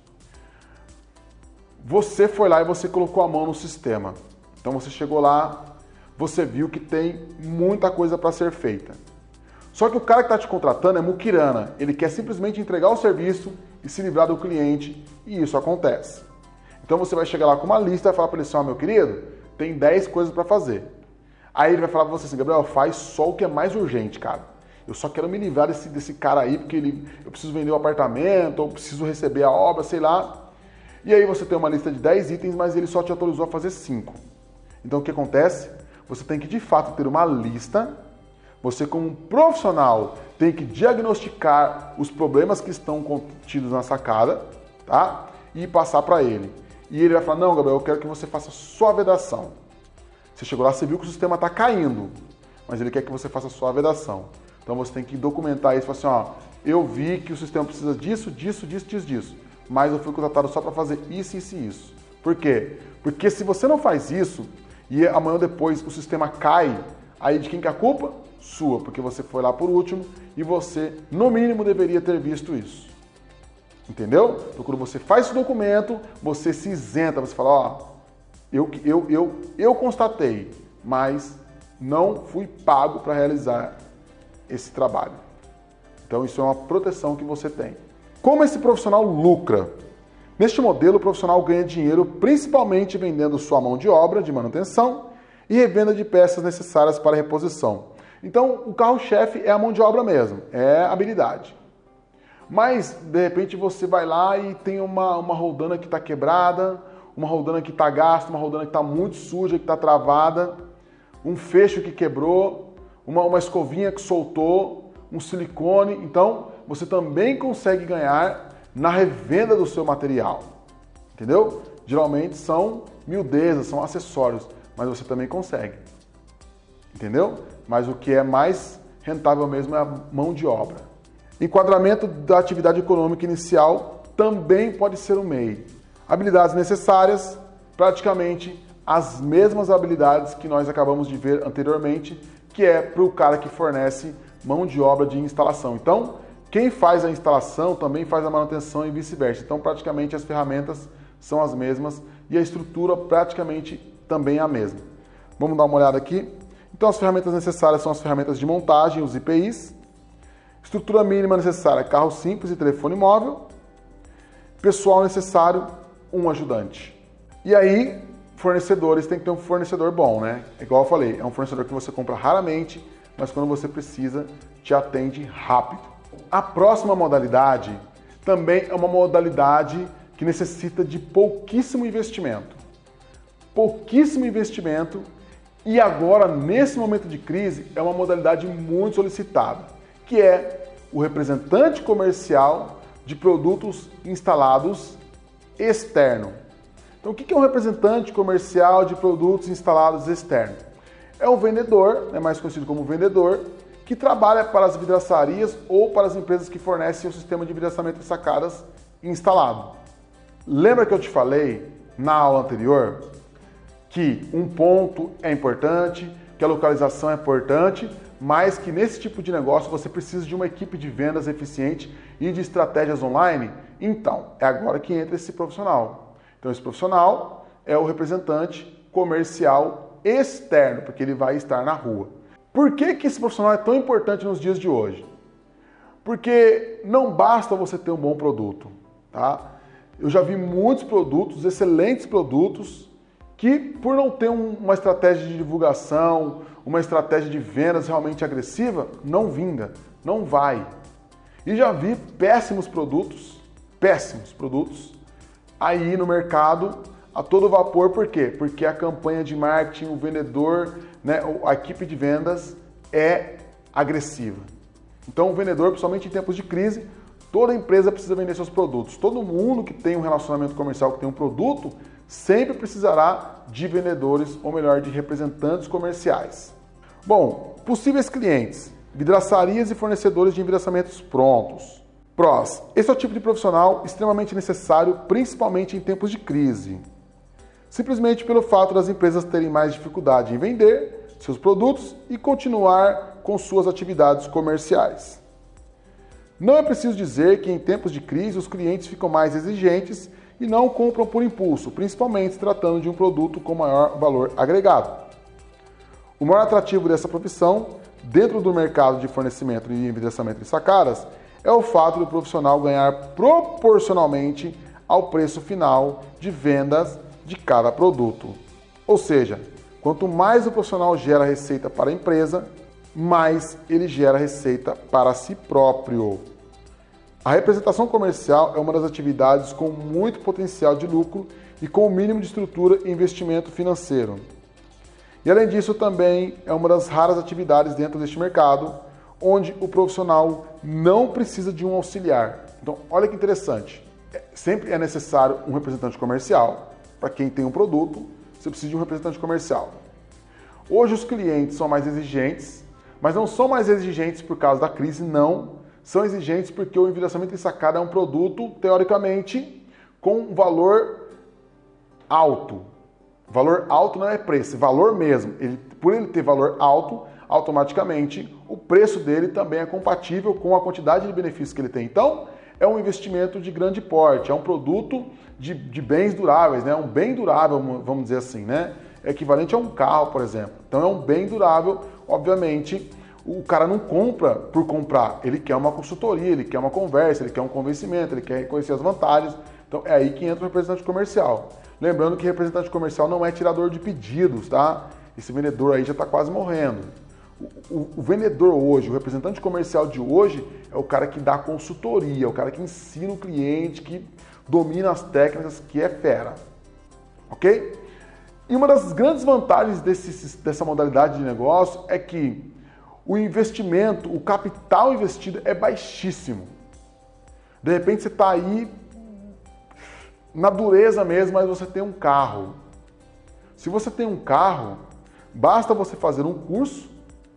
Você foi lá e você colocou a mão no sistema. Então você chegou lá, você viu que tem muita coisa para ser feita. Só que o cara que está te contratando é muquirana. Ele quer simplesmente entregar o serviço e se livrar do cliente, e isso acontece. Então você vai chegar lá com uma lista e vai falar para ele assim, meu querido, tem 10 coisas para fazer. Aí ele vai falar para você assim, Gabriel, faz só o que é mais urgente, cara. Eu só quero me livrar desse cara aí, porque eu preciso vender o apartamento, ou preciso receber a obra, sei lá. E aí você tem uma lista de 10 itens, mas ele só te autorizou a fazer 5. Então o que acontece? Você tem que de fato ter uma lista, você como um profissional tem que diagnosticar os problemas que estão contidos na sacada, tá? E passar para ele. E ele vai falar, não, Gabriel, eu quero que você faça só a vedação. Você chegou lá, você viu que o sistema está caindo, mas ele quer que você faça só a vedação. Então você tem que documentar isso, falar assim, eu vi que o sistema precisa disso, disso, mas eu fui contratado só para fazer isso, isso e isso. Por quê? Porque se você não faz isso e amanhã ou depois o sistema cai, aí de quem que é a culpa? Sua, porque você foi lá por último e você, no mínimo, deveria ter visto isso. Entendeu? Então, quando você faz esse documento, você se isenta, você fala, eu constatei, mas não fui pago para realizar esse trabalho. Então, isso é uma proteção que você tem. Como esse profissional lucra? Neste modelo, o profissional ganha dinheiro principalmente vendendo sua mão de obra de manutenção e revenda de peças necessárias para reposição. Então, o carro-chefe é a mão de obra mesmo, é a habilidade. Mas, de repente, você vai lá e tem uma roldana que está quebrada, uma roldana que está gasta, uma roldana que está muito suja, que está travada, um fecho que quebrou, uma escovinha que soltou, um silicone. Então, você também consegue ganhar na revenda do seu material, entendeu? Geralmente são miudezas, são acessórios, mas você também consegue, entendeu? Mas o que é mais rentável mesmo é a mão de obra. Enquadramento da atividade econômica inicial também pode ser o MEI. Habilidades necessárias, praticamente as mesmas habilidades que nós acabamos de ver anteriormente, que é para o cara que fornece mão de obra de instalação. Então, quem faz a instalação também faz a manutenção e vice-versa. Então, praticamente as ferramentas são as mesmas e a estrutura praticamente também é a mesma. Vamos dar uma olhada aqui. Então, as ferramentas necessárias são as ferramentas de montagem, os IPIs. Estrutura mínima necessária, carro simples e telefone móvel. Pessoal necessário, um ajudante. E aí, fornecedores, tem que ter um fornecedor bom, né? Igual eu falei, é um fornecedor que você compra raramente, mas quando você precisa, te atende rápido. A próxima modalidade também é uma modalidade que necessita de pouquíssimo investimento. Pouquíssimo investimento e agora, nesse momento de crise, é uma modalidade muito solicitada, que é o representante comercial de produtos instalados externo. Então, o que é um representante comercial de produtos instalados externo? É um vendedor, mais conhecido como vendedor, que trabalha para as vidraçarias ou para as empresas que fornecem o sistema de vidraçamento de sacadas instalado. Lembra que eu te falei na aula anterior que um ponto é importante, que a localização é importante, mas que nesse tipo de negócio você precisa de uma equipe de vendas eficiente e de estratégias online? Então, é agora que entra esse profissional. Então, esse profissional é o representante comercial externo, porque ele vai estar na rua. Por que esse profissional é tão importante nos dias de hoje? Porque não basta você ter um bom produto, tá? Eu já vi muitos produtos, excelentes produtos, que por não ter uma estratégia de divulgação, uma estratégia de vendas realmente agressiva, não vinga, não vai. E já vi péssimos produtos aí no mercado a todo vapor. Por quê? Porque a campanha de marketing, o vendedor, a equipe de vendas é agressiva. Então o vendedor, principalmente em tempos de crise, Toda empresa precisa vender seus produtos. Todo mundo que tem um relacionamento comercial, que tem um produto, sempre precisará de vendedores, ou melhor, de representantes comerciais. Bom, possíveis clientes: vidraçarias e fornecedores de envidraçamentos prontos. Prós: esse é o tipo de profissional extremamente necessário, principalmente em tempos de crise. Simplesmente pelo fato das empresas terem mais dificuldade em vender seus produtos e continuar com suas atividades comerciais. Não é preciso dizer que em tempos de crise os clientes ficam mais exigentes e não compram por impulso, principalmente se tratando de um produto com maior valor agregado. O maior atrativo dessa profissão, dentro do mercado de fornecimento e envidraçamento de sacadas, é o fato do profissional ganhar proporcionalmente ao preço final de vendas de cada produto. Ou seja, quanto mais o profissional gera receita para a empresa, mais ele gera receita para si próprio. A representação comercial é uma das atividades com muito potencial de lucro e com o mínimo de estrutura e investimento financeiro. E além disso, também é uma das raras atividades dentro deste mercado onde o profissional não precisa de um auxiliar. Então, olha que interessante. Sempre é necessário um representante comercial. Para quem tem um produto, você precisa de um representante comercial. Hoje os clientes são mais exigentes, mas não são mais exigentes por causa da crise, não. São exigentes porque o envidraçamento em sacada é um produto, teoricamente, com um valor alto. Valor alto não é preço, é valor mesmo. Por ele ter valor alto, automaticamente o preço dele também é compatível com a quantidade de benefícios que ele tem. Então, é um investimento de grande porte, é um produto de bens duráveis, né? Um bem durável, vamos dizer assim, né? É equivalente a um carro, por exemplo. Então é um bem durável, obviamente, o cara não compra por comprar, ele quer uma consultoria, ele quer uma conversa, ele quer um convencimento, ele quer reconhecer as vantagens. Então é aí que entra o representante comercial. Lembrando que representante comercial não é tirador de pedidos, tá? Esse vendedor aí já está quase morrendo. O vendedor hoje, o representante comercial de hoje é o cara que dá consultoria, é o cara que ensina o cliente, que domina as técnicas, que é fera. Ok? E uma das grandes vantagens dessa modalidade de negócio é que o investimento, o capital investido é baixíssimo. De repente você está aí na dureza mesmo, mas você tem um carro. Se você tem um carro, basta você fazer um curso,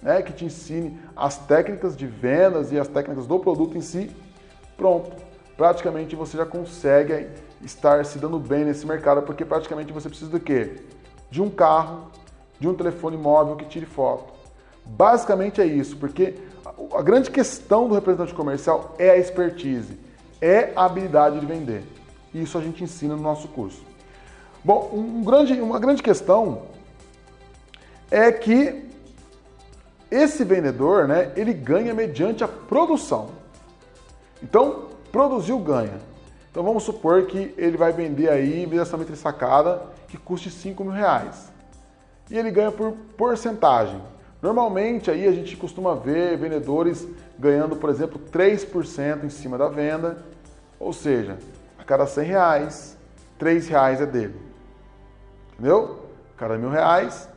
né, que te ensine as técnicas de vendas e as técnicas do produto em si. Pronto. Praticamente você já consegue estar se dando bem nesse mercado, porque praticamente você precisa do quê? De um carro, de um telefone móvel que tire foto. Basicamente é isso, porque a grande questão do representante comercial é a expertise, é a habilidade de vender. Isso a gente ensina no nosso curso. Bom, uma grande questão é que esse vendedor, né, ele ganha mediante a produção. Então, produziu, ganha. Então vamos supor que ele vai vender aí envidraçamento de sacada que custe R$5.000. E ele ganha por porcentagem. Normalmente aí a gente costuma ver vendedores ganhando, por exemplo, 3% em cima da venda. Ou seja, a cada R$100, R$3 é dele. Entendeu? Cada R$1.000,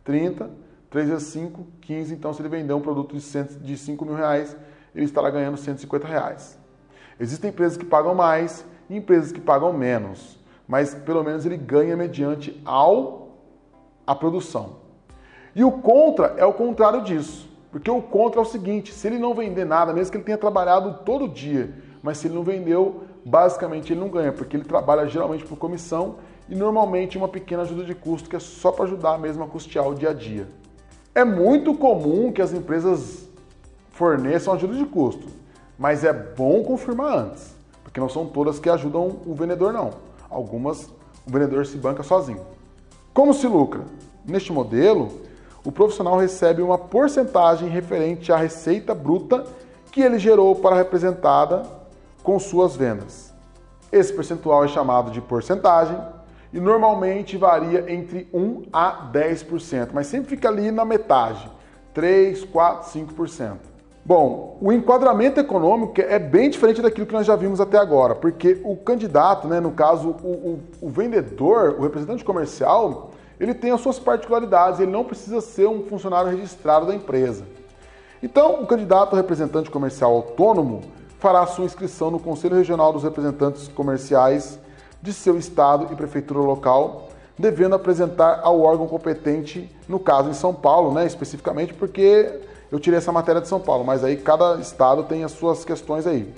30, 3 vezes 5, 15. Então se ele vender um produto de R$5.000, ele estará ganhando R$150. Existem empresas que pagam mais e empresas que pagam menos, mas pelo menos ele ganha mediante a produção. E o contra é o contrário disso, porque o contra é o seguinte: se ele não vender nada, mesmo que ele tenha trabalhado todo dia, mas se ele não vendeu, basicamente ele não ganha, porque ele trabalha geralmente por comissão e normalmente uma pequena ajuda de custo que é só para ajudar mesmo a custear o dia a dia. É muito comum que as empresas forneçam ajuda de custo, mas é bom confirmar antes, porque não são todas que ajudam o vendedor, não. Algumas o vendedor se banca sozinho. Como se lucra? Neste modelo, o profissional recebe uma porcentagem referente à receita bruta que ele gerou para a representada com suas vendas. Esse percentual é chamado de porcentagem e normalmente varia entre 1 a 10%, mas sempre fica ali na metade, 3, 4, 5%. Bom, o enquadramento econômico é bem diferente daquilo que nós já vimos até agora, porque o candidato, né, no caso o vendedor, o representante comercial, ele tem as suas particularidades, ele não precisa ser um funcionário registrado da empresa. Então, o candidato representante comercial autônomo fará sua inscrição no Conselho Regional dos Representantes Comerciais de seu estado e prefeitura local, devendo apresentar ao órgão competente, no caso em São Paulo, né, especificamente porque eu tirei essa matéria de São Paulo, mas aí cada estado tem as suas questões aí.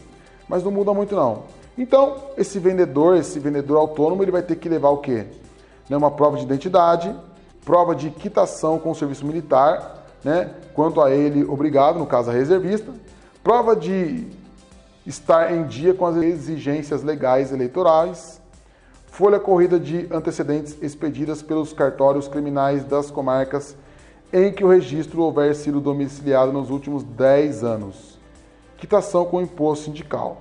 Mas não muda muito não. Então, esse vendedor autônomo, ele vai ter que levar o quê? Né, uma prova de identidade, prova de quitação com o serviço militar, né, quanto a ele obrigado, no caso a reservista, prova de estar em dia com as exigências legais eleitorais, folha corrida de antecedentes expedidas pelos cartórios criminais das comarcas em que o registro houver sido domiciliado nos últimos 10 anos, quitação com imposto sindical.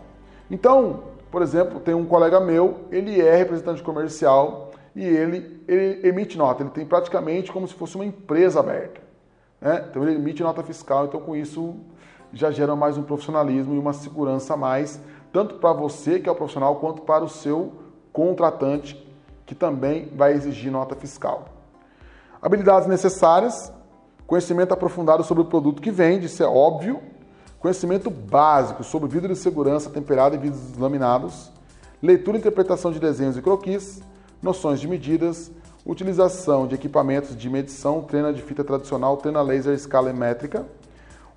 Então, por exemplo, tem um colega meu, ele é representante comercial e ele emite nota, ele tem praticamente como se fosse uma empresa aberta, né? Então ele emite nota fiscal, então com isso já gera mais um profissionalismo e uma segurança a mais, tanto para você que é o profissional, quanto para o seu contratante, que também vai exigir nota fiscal. Habilidades necessárias: conhecimento aprofundado sobre o produto que vende, isso é óbvio, conhecimento básico sobre vidro de segurança temperado e vidros laminados, leitura e interpretação de desenhos e croquis, noções de medidas, utilização de equipamentos de medição, trena de fita tradicional, trena laser, escala métrica,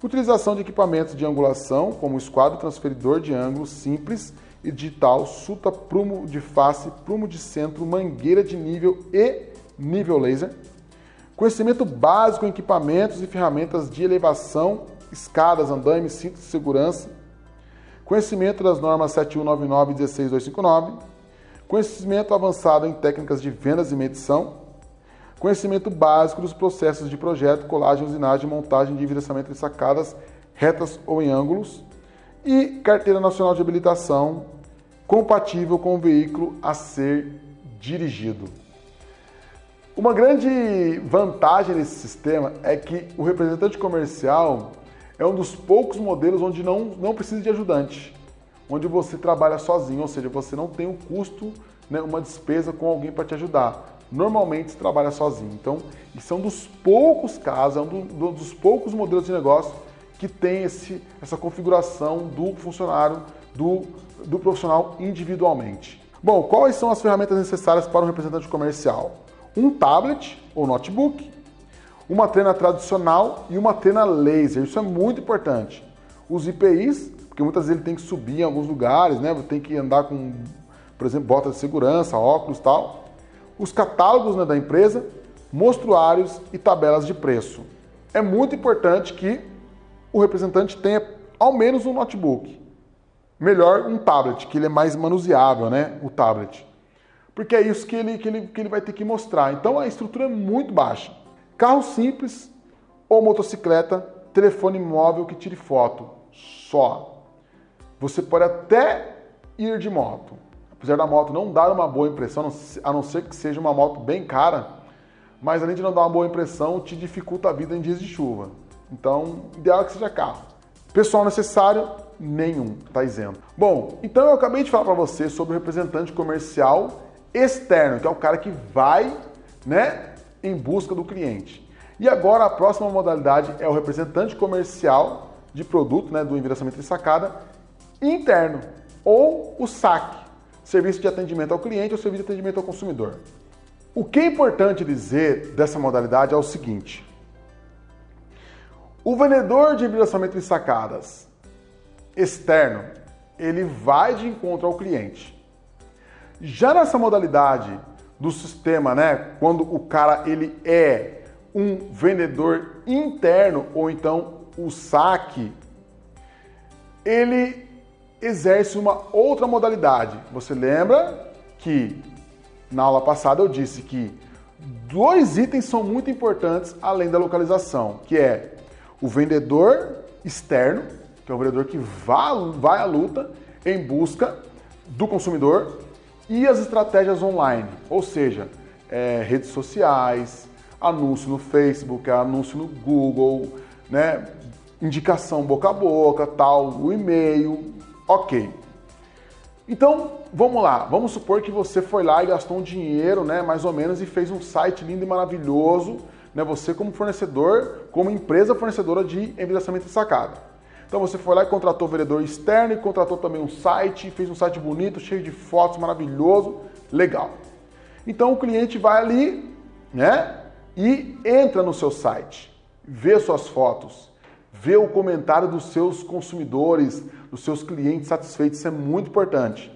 utilização de equipamentos de angulação, como esquadro transferidor de ângulo simples e digital, suta, prumo de face, prumo de centro, mangueira de nível e nível laser. Conhecimento básico em equipamentos e ferramentas de elevação, escadas, andaimes, cintos de segurança. Conhecimento das normas 7199 e 16259. Conhecimento avançado em técnicas de vendas e medição. Conhecimento básico dos processos de projeto, colagem, usinagem, montagem de environamento de sacadas retas ou em ângulos. E carteira nacional de habilitação compatível com o veículo a ser dirigido. Uma grande vantagem desse sistema é que o representante comercial é um dos poucos modelos onde não precisa de ajudante, onde você trabalha sozinho, ou seja, você não tem um custo, né, uma despesa com alguém para te ajudar. Normalmente você trabalha sozinho. Então, isso é um dos poucos casos, é um dos poucos modelos de negócio que tem essa configuração do funcionário, do profissional individualmente. Bom, quais são as ferramentas necessárias para um representante comercial? Um tablet ou notebook, uma trena tradicional e uma trena laser. Isso é muito importante. Os IPIs, porque muitas vezes ele tem que subir em alguns lugares, né? Tem que andar com, por exemplo, bota de segurança, óculos e tal. Os catálogos, né, da empresa, mostruários e tabelas de preço. É muito importante que o representante tenha ao menos um notebook. Melhor um tablet, que ele é mais manuseável, né? O tablet. Porque é isso que ele vai ter que mostrar. Então a estrutura é muito baixa. Carro simples ou motocicleta, telefone móvel que tire foto. Só. Você pode até ir de moto. Apesar da moto não dar uma boa impressão, a não ser que seja uma moto bem cara, mas além de não dar uma boa impressão, te dificulta a vida em dias de chuva. Então, o ideal é que seja carro. Pessoal necessário? Nenhum, tá isento. Bom, então eu acabei de falar para você sobre o representante comercial externo, que é o cara que vai, né, em busca do cliente. E agora a próxima modalidade é o representante comercial de produto, né, do environamento de sacada interno, ou o SAC, Serviço de Atendimento ao Cliente ou Serviço de Atendimento ao Consumidor. O que é importante dizer dessa modalidade é o seguinte: o vendedor de environamento de sacadas externo, ele vai de encontro ao cliente. Já nessa modalidade do sistema, né, quando o cara ele é um vendedor interno ou então o SAC, ele exerce uma outra modalidade. Você lembra que na aula passada eu disse que dois itens são muito importantes além da localização, que é o vendedor externo, que é o vendedor que vai à luta em busca do consumidor, e as estratégias online, ou seja, redes sociais, anúncio no Facebook, anúncio no Google, né, indicação boca a boca, tal, o e-mail, ok. Então, vamos lá, vamos supor que você foi lá e gastou um dinheiro, né, mais ou menos, e fez um site lindo e maravilhoso, né, você como fornecedor, como empresa fornecedora de environamento de sacada. Então você foi lá e contratou o vendedor externo e contratou também um site, fez um site bonito, cheio de fotos, maravilhoso, legal. Então o cliente vai ali, né, e entra no seu site, vê suas fotos, vê o comentário dos seus consumidores, dos seus clientes satisfeitos, isso é muito importante.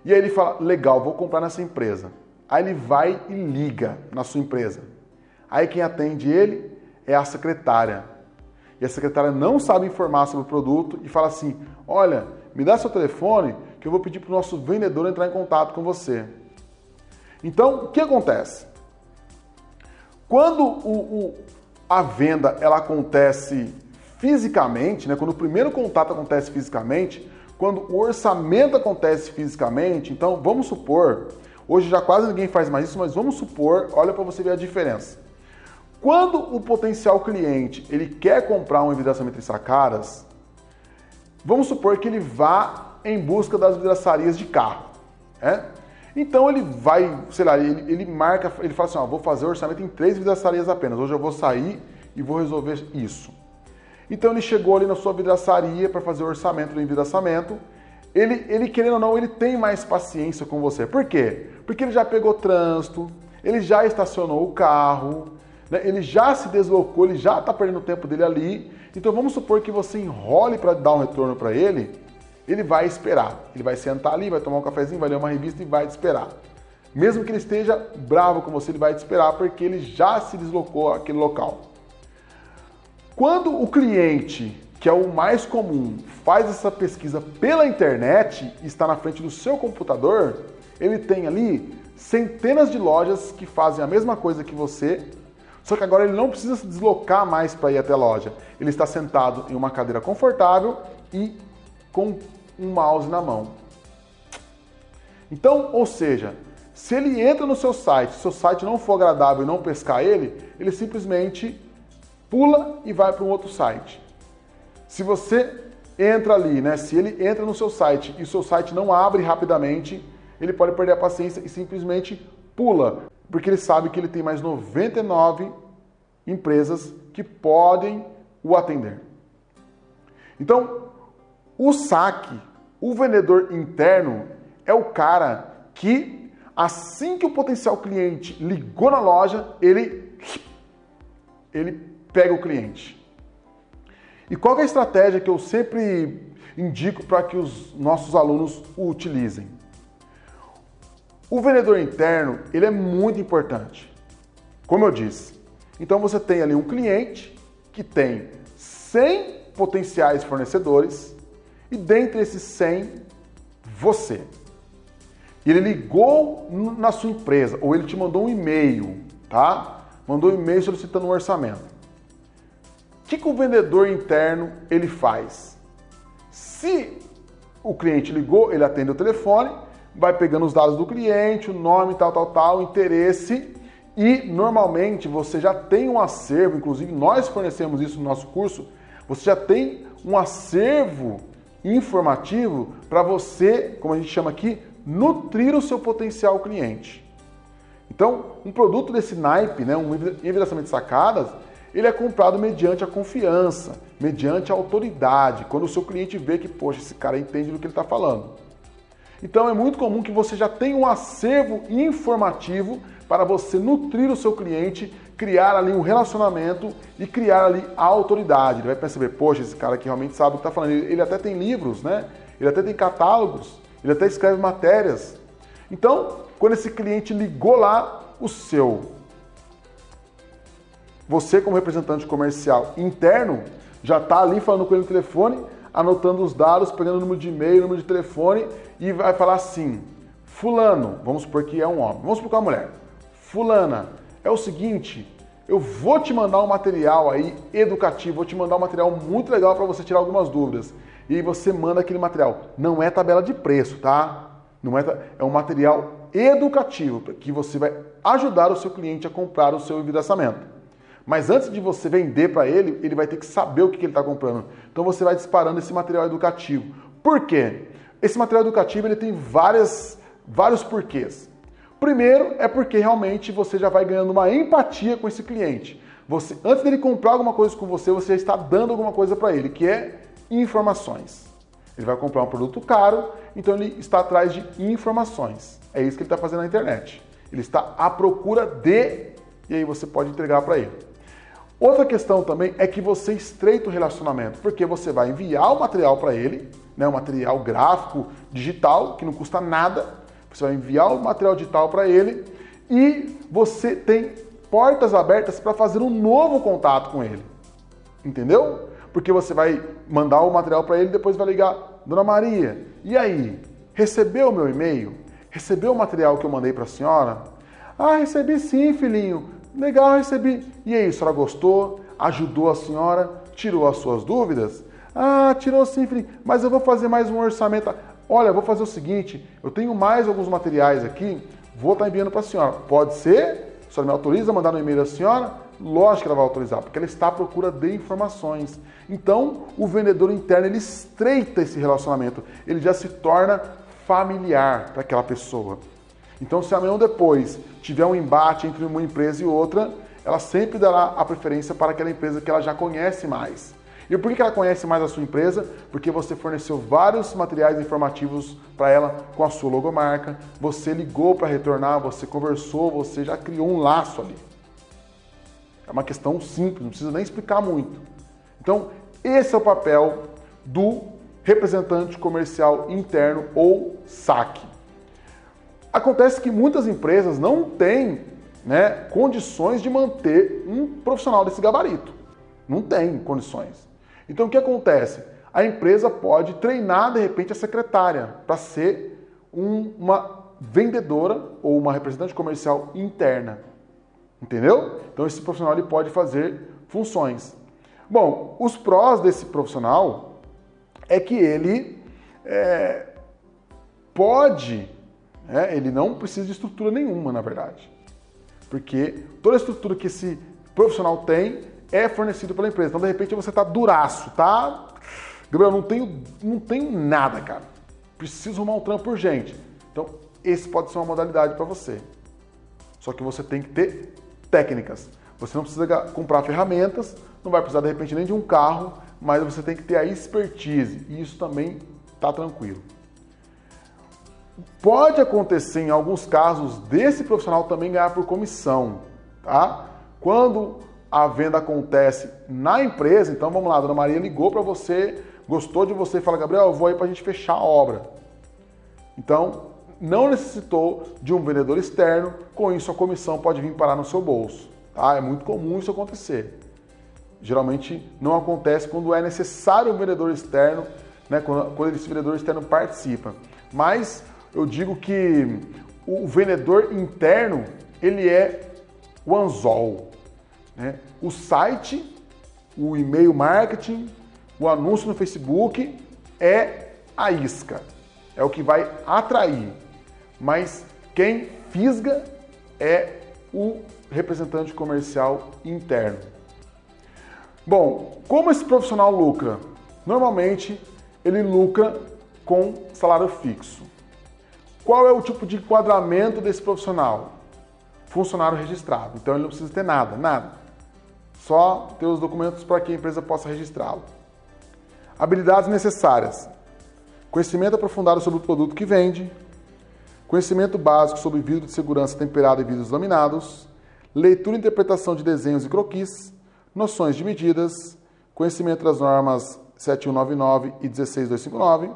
E aí ele fala, legal, vou comprar nessa empresa. Aí ele vai e liga na sua empresa. Aí quem atende ele é a secretária. E a secretária não sabe informar sobre o produto e fala assim, olha, me dá seu telefone que eu vou pedir para o nosso vendedor entrar em contato com você. Então, o que acontece? Quando a venda ela acontece fisicamente, né, quando o primeiro contato acontece fisicamente, quando o orçamento acontece fisicamente, então vamos supor, hoje já quase ninguém faz mais isso, mas vamos supor, olha para você ver a diferença. Quando o potencial cliente ele quer comprar um envidraçamento em sacadas, vamos supor que ele vá em busca das vidraçarias de carro, né? Então ele vai, sei lá, ele marca, ele fala assim, ó, vou fazer orçamento em 3 vidraçarias apenas, hoje eu vou sair e vou resolver isso. Então ele chegou ali na sua vidraçaria para fazer o orçamento do envidraçamento, ele querendo ou não, ele tem mais paciência com você. Por quê? Porque ele já pegou trânsito, ele já estacionou o carro, né? Ele já se deslocou, ele já está perdendo o tempo dele ali. Então vamos supor que você enrole para dar um retorno para ele, ele vai esperar. Ele vai sentar ali, vai tomar um cafezinho, vai ler uma revista e vai te esperar. Mesmo que ele esteja bravo com você, ele vai te esperar porque ele já se deslocou àquele local. Quando o cliente, que é o mais comum, faz essa pesquisa pela internet e está na frente do seu computador, ele tem ali centenas de lojas que fazem a mesma coisa que você, só que agora ele não precisa se deslocar mais para ir até a loja. Ele está sentado em uma cadeira confortável e com um mouse na mão. Então, ou seja, se ele entra no seu site, se o seu site não for agradável e não pescar ele simplesmente pula e vai para um outro site. Se você entra ali, né? Se ele entra no seu site e o seu site não abre rapidamente, ele pode perder a paciência e simplesmente pula, porque ele sabe que ele tem mais 99 empresas que podem o atender. Então, o saque, o vendedor interno, é o cara que, assim que o potencial cliente ligou na loja, ele pega o cliente. E qual é a estratégia que eu sempre indico para que os nossos alunos o utilizem? O vendedor interno, ele é muito importante. Como eu disse. Então você tem ali um cliente que tem 100 potenciais fornecedores e dentre esses 100, você. Ele ligou na sua empresa ou ele te mandou um e-mail, tá? Mandou um e-mail solicitando um orçamento. O que o vendedor interno ele faz? Se o cliente ligou, ele atende o telefone, vai pegando os dados do cliente, o nome, tal, interesse, e normalmente você já tem um acervo, inclusive nós fornecemos isso no nosso curso, você já tem um acervo informativo para você, como a gente chama aqui, nutrir o seu potencial cliente. Então, um produto desse naipe, né, um envidraçamento de sacadas, ele é comprado mediante a confiança, mediante a autoridade, quando o seu cliente vê que, poxa, esse cara entende do que ele está falando. Então é muito comum que você já tenha um acervo informativo para você nutrir o seu cliente, criar ali um relacionamento e criar ali a autoridade. Ele vai perceber, poxa, esse cara aqui realmente sabe o que está falando. Ele até tem livros, né? Ele até tem catálogos, ele até escreve matérias. Então, quando esse cliente ligou lá, você como representante comercial interno já está ali falando com ele no telefone, anotando os dados, pegando o número de e-mail, o número de telefone e vai falar assim, fulano, vamos supor que é um homem, vamos supor que é uma mulher, fulana, é o seguinte, eu vou te mandar um material aí educativo, vou te mandar um material muito legal para você tirar algumas dúvidas. E aí você manda aquele material. Não é tabela de preço, tá? Não é um material educativo que você vai ajudar o seu cliente a comprar o seu envidraçamento. Mas antes de você vender para ele, ele vai ter que saber o que ele está comprando. Então você vai disparando esse material educativo. Por quê? Esse material educativo ele tem vários porquês. Primeiro é porque realmente você já vai ganhando uma empatia com esse cliente. Antes dele comprar alguma coisa com você, você já está dando alguma coisa para ele, que é informações. Ele vai comprar um produto caro, então ele está atrás de informações. É isso que ele está fazendo na internet. Ele está à procura de, e aí você pode entregar para ele. Outra questão também é que você estreita o relacionamento, porque você vai enviar o material para ele, né, um material gráfico, digital, que não custa nada. Você vai enviar o material digital para ele e você tem portas abertas para fazer um novo contato com ele. Entendeu? Porque você vai mandar o material para ele e depois vai ligar: Dona Maria, e aí? Recebeu o meu e-mail? Recebeu o material que eu mandei para a senhora? Ah, recebi sim, filhinho. Legal, recebi. E aí, a senhora gostou? Ajudou a senhora? Tirou as suas dúvidas? Ah, tirou sim, filhinho. Mas eu vou fazer mais um orçamento. Olha, eu vou fazer o seguinte, eu tenho mais alguns materiais aqui, vou estar enviando para a senhora. Pode ser? A senhora me autoriza a mandar no e-mail da senhora? Lógico que ela vai autorizar, porque ela está à procura de informações. Então, o vendedor interno, ele estreita esse relacionamento, ele já se torna familiar para aquela pessoa. Então, se amanhã ou depois tiver um embate entre uma empresa e outra, ela sempre dará a preferência para aquela empresa que ela já conhece mais. E por que ela conhece mais a sua empresa? Porque você forneceu vários materiais informativos para ela com a sua logomarca, você ligou para retornar, você conversou, você já criou um laço ali. É uma questão simples, não precisa nem explicar muito. Então, esse é o papel do representante comercial interno ou SAC. Acontece que muitas empresas não têm, né, condições de manter um profissional desse gabarito. Não tem condições. Então, o que acontece? A empresa pode treinar, de repente, a secretária para ser uma vendedora ou uma representante comercial interna. Entendeu? Então, esse profissional ele pode fazer funções. Bom, os prós desse profissional é que ele pode, ele não precisa de estrutura nenhuma, na verdade. Porque toda a estrutura que esse profissional tem é fornecido pela empresa. Então, de repente, você está duraço, tá? Gabriel, não tenho nada, cara. Preciso arrumar um trampo urgente. Então, esse pode ser uma modalidade para você. Só que você tem que ter técnicas. Você não precisa comprar ferramentas, não vai precisar, de repente, nem de um carro, mas você tem que ter a expertise. E isso também está tranquilo. Pode acontecer, em alguns casos, desse profissional também ganhar por comissão, tá? Quando a venda acontece na empresa, então vamos lá, a Dona Maria ligou para você, gostou de você e fala: Gabriel, eu vou aí para a gente fechar a obra. Então, não necessitou de um vendedor externo, com isso a comissão pode vir parar no seu bolso. Tá? É muito comum isso acontecer. Geralmente não acontece quando é necessário um vendedor externo, né, quando esse vendedor externo participa. Mas eu digo que o vendedor interno, ele é o anzol. Né? O site, o e-mail marketing, o anúncio no Facebook é a isca, é o que vai atrair. Mas quem fisga é o representante comercial interno. Bom, como esse profissional lucra? Normalmente ele lucra com salário fixo. Qual é o tipo de enquadramento desse profissional? Funcionário registrado. Então ele não precisa ter nada. Só ter os documentos para que a empresa possa registrá-lo. Habilidades necessárias: conhecimento aprofundado sobre o produto que vende, conhecimento básico sobre vidro de segurança temperado e vidros laminados, leitura e interpretação de desenhos e croquis, noções de medidas, conhecimento das normas 7199 e 16259,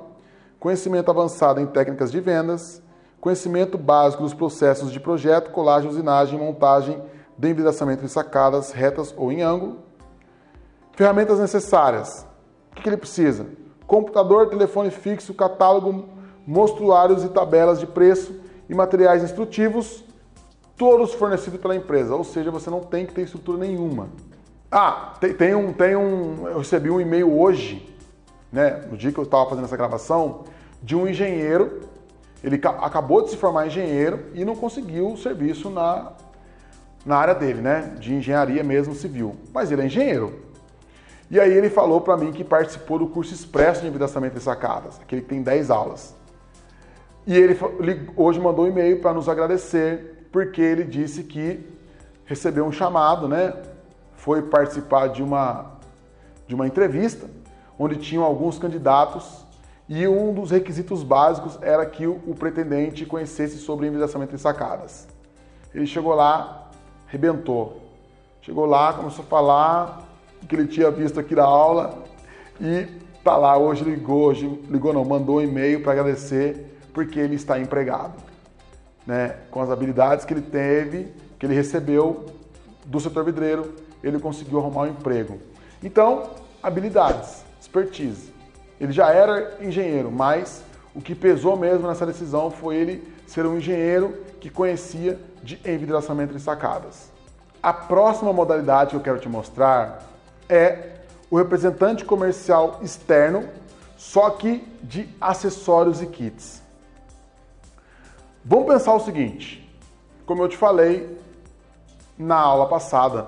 conhecimento avançado em técnicas de vendas, conhecimento básico dos processos de projeto, colagem, usinagem, montagem, de envidraçamento em sacadas retas ou em ângulo. Ferramentas necessárias: o que ele precisa? Computador, telefone fixo, catálogo, mostruários e tabelas de preço e materiais instrutivos, todos fornecidos pela empresa, ou seja, você não tem que ter estrutura nenhuma. Eu recebi um e-mail hoje, né, no dia que eu estava fazendo essa gravação, de um engenheiro. Ele acabou de se formar engenheiro e não conseguiu o serviço na área dele, né, de engenharia mesmo civil, mas ele é engenheiro. E aí ele falou para mim que participou do curso expresso de envidraçamento de sacadas, aquele que tem 10 aulas. E ele hoje mandou um e-mail para nos agradecer, porque ele disse que recebeu um chamado, né, foi participar de uma entrevista, onde tinham alguns candidatos e um dos requisitos básicos era que o pretendente conhecesse sobre envidraçamento em sacadas. Ele chegou lá, arrebentou. Chegou lá, começou a falar o que ele tinha visto aqui na aula e tá lá, hoje mandou um e-mail para agradecer porque ele está empregado, né? Com as habilidades que ele teve, que ele recebeu do setor vidreiro, ele conseguiu arrumar um emprego. Então, habilidades, expertise. Ele já era engenheiro, mas o que pesou mesmo nessa decisão foi ele ser um engenheiro que conhecia de envidraçamento de sacadas. A próxima modalidade que eu quero te mostrar é o representante comercial externo, só que de acessórios e kits. Vamos pensar o seguinte, como eu te falei na aula passada,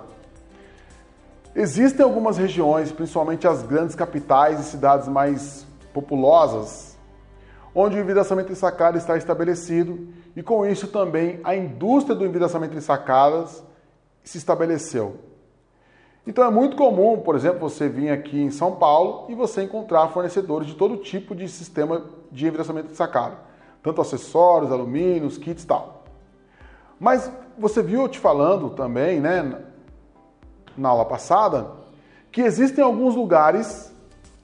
existem algumas regiões, principalmente as grandes capitais e cidades mais populosas, onde o envidraçamento em sacada está estabelecido e com isso também a indústria do envidraçamento em sacadas se estabeleceu. Então é muito comum, por exemplo, você vir aqui em São Paulo e você encontrar fornecedores de todo tipo de sistema de envidraçamento de sacada, tanto acessórios, alumínios, kits e tal. Mas você viu eu te falando também, né, na aula passada, que existem alguns lugares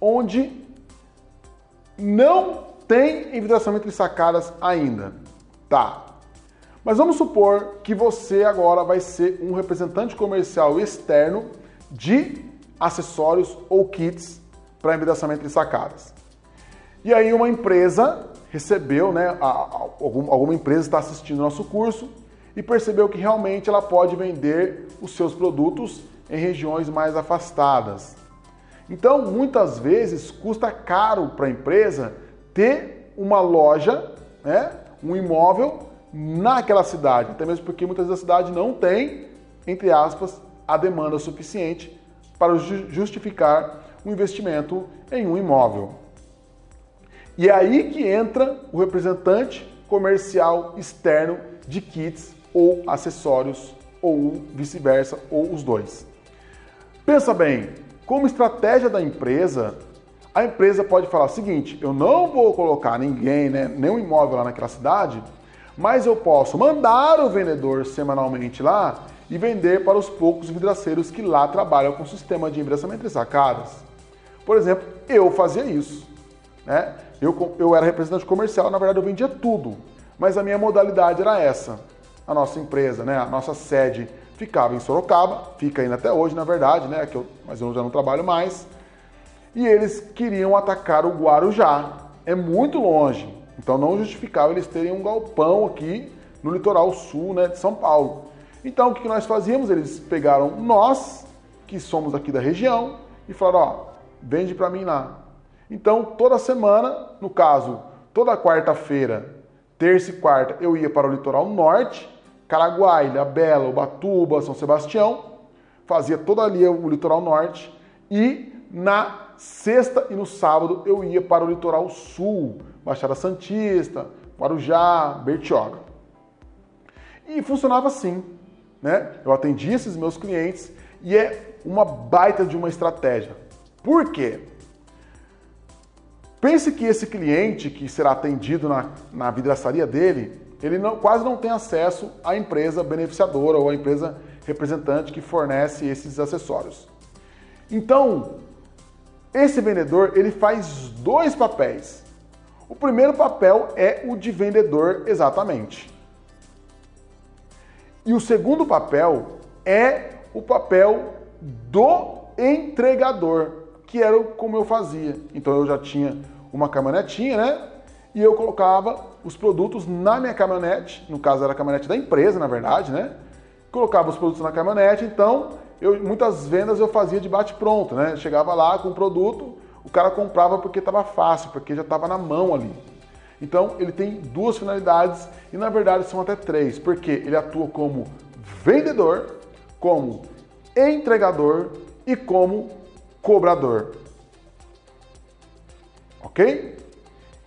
onde não tem envidraçamento de sacadas ainda. Tá. Mas vamos supor que você agora vai ser um representante comercial externo de acessórios ou kits para envidraçamento de sacadas. E aí uma empresa recebeu, né, alguma empresa está assistindo nosso curso e percebeu que realmente ela pode vender os seus produtos em regiões mais afastadas. Então, muitas vezes, custa caro para a empresa ter uma loja, né, um imóvel naquela cidade, até mesmo porque muitas vezes a cidade não tem, entre aspas, a demanda suficiente para justificar um investimento em um imóvel. E é aí que entra o representante comercial externo de kits ou acessórios, ou vice-versa, ou os dois. Pensa bem, como estratégia da empresa, a empresa pode falar o seguinte, eu não vou colocar ninguém, né, nenhum imóvel lá naquela cidade, mas eu posso mandar o vendedor semanalmente lá e vender para os poucos vidraceiros que lá trabalham com sistema de envidraçamento de sacadas. Por exemplo, eu fazia isso, né? Eu era representante comercial, na verdade eu vendia tudo, mas a minha modalidade era essa. A nossa empresa, né, a nossa sede ficava em Sorocaba, fica ainda até hoje, na verdade, né, mas eu já não trabalho mais, e eles queriam atacar o Guarujá, é muito longe, então não justificava eles terem um galpão aqui no litoral sul, né, de São Paulo. Então o que nós fazíamos? Eles pegaram nós, que somos aqui da região, e falaram, ó, vende para mim lá. Então toda semana, no caso, toda quarta-feira, terça e quarta, eu ia para o litoral norte, Caraguá, Ilhabela, Ubatuba, São Sebastião, fazia todo ali o litoral norte, e na sexta e no sábado eu ia para o litoral sul, Baixada Santista, Guarujá, Bertioga. E funcionava assim, né? Eu atendia esses meus clientes e é uma baita de uma estratégia. Por quê? Pense que esse cliente que será atendido na vidraçaria dele, ele quase não tem acesso à empresa beneficiadora ou à empresa representante que fornece esses acessórios. Então, esse vendedor ele faz dois papéis. O primeiro papel é o de vendedor exatamente. E o segundo papel é o papel do entregador, que era como eu fazia. Então eu já tinha uma caminhonetinha, né? E eu colocava os produtos na minha caminhonete, no caso era a caminhonete da empresa, na verdade, né? Colocava os produtos na caminhonete, então muitas vendas eu fazia de bate-pronto, né? Chegava lá com o produto, o cara comprava porque estava fácil, porque já estava na mão ali. Então ele tem duas finalidades e na verdade são até três, porque ele atua como vendedor, como entregador e como cobrador. Ok?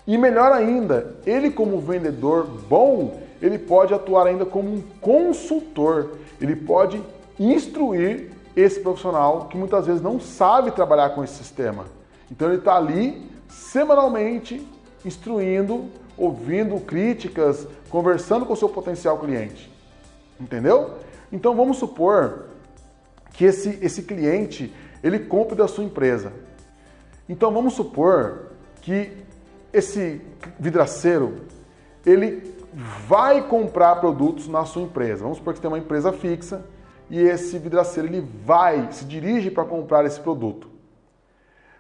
E melhor ainda, ele como vendedor bom, ele pode atuar ainda como um consultor. Ele pode instruir esse profissional que muitas vezes não sabe trabalhar com esse sistema. Então ele está ali semanalmente instruindo, ouvindo críticas, conversando com o seu potencial cliente. Entendeu? Então vamos supor que esse cliente ele compre da sua empresa. Então vamos supor que esse vidraceiro ele vai comprar produtos na sua empresa. Vamos supor que tem uma empresa fixa e esse vidraceiro ele se dirige para comprar esse produto.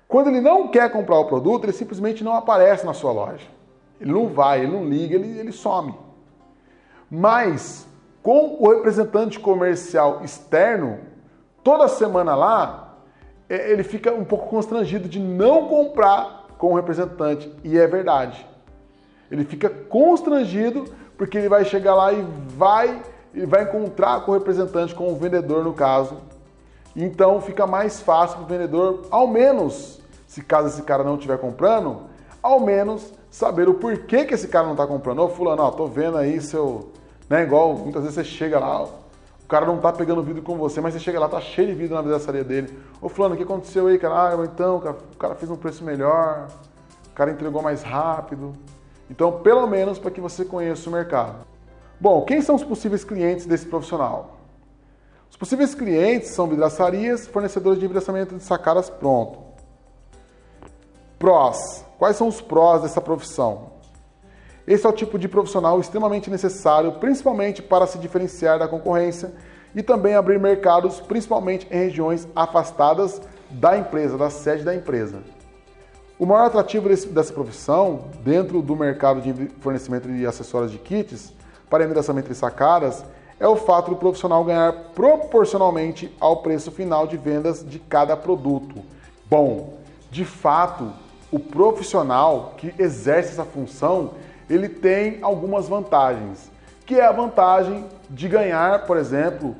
Quando ele não quer comprar o produto, ele simplesmente não aparece na sua loja. Ele não vai, ele não liga, ele some. Mas com o representante comercial externo, toda semana lá, ele fica um pouco constrangido de não comprar com o representante. E é verdade. Ele fica constrangido porque ele vai chegar lá e vai encontrar com o representante, com o vendedor no caso. Então fica mais fácil para o vendedor, ao menos, se caso esse cara não estiver comprando, ao menos saber o porquê que esse cara não está comprando. Ô fulano, ó, tô vendo aí seu... Né, igual muitas vezes você chega lá, o cara não tá pegando vidro com você, mas você chega lá, tá cheio de vidro na vidraçaria dele. Ô fulano, o que aconteceu aí, cara? Ah, então, cara, o cara fez um preço melhor, o cara entregou mais rápido. Então, pelo menos para que você conheça o mercado. Bom, quem são os possíveis clientes desse profissional? Os possíveis clientes são vidraçarias, fornecedores de vidraçamento de sacadas pronto. Prós. Quais são os prós dessa profissão? Esse é o tipo de profissional extremamente necessário, principalmente para se diferenciar da concorrência e também abrir mercados, principalmente em regiões afastadas da empresa, da sede da empresa. O maior atrativo dessa profissão, dentro do mercado de fornecimento de acessórios de kits para envidraçamento de sacadas, é o fato do profissional ganhar proporcionalmente ao preço final de vendas de cada produto. Bom, de fato, o profissional que exerce essa função, ele tem algumas vantagens, que é a vantagem de ganhar, por exemplo,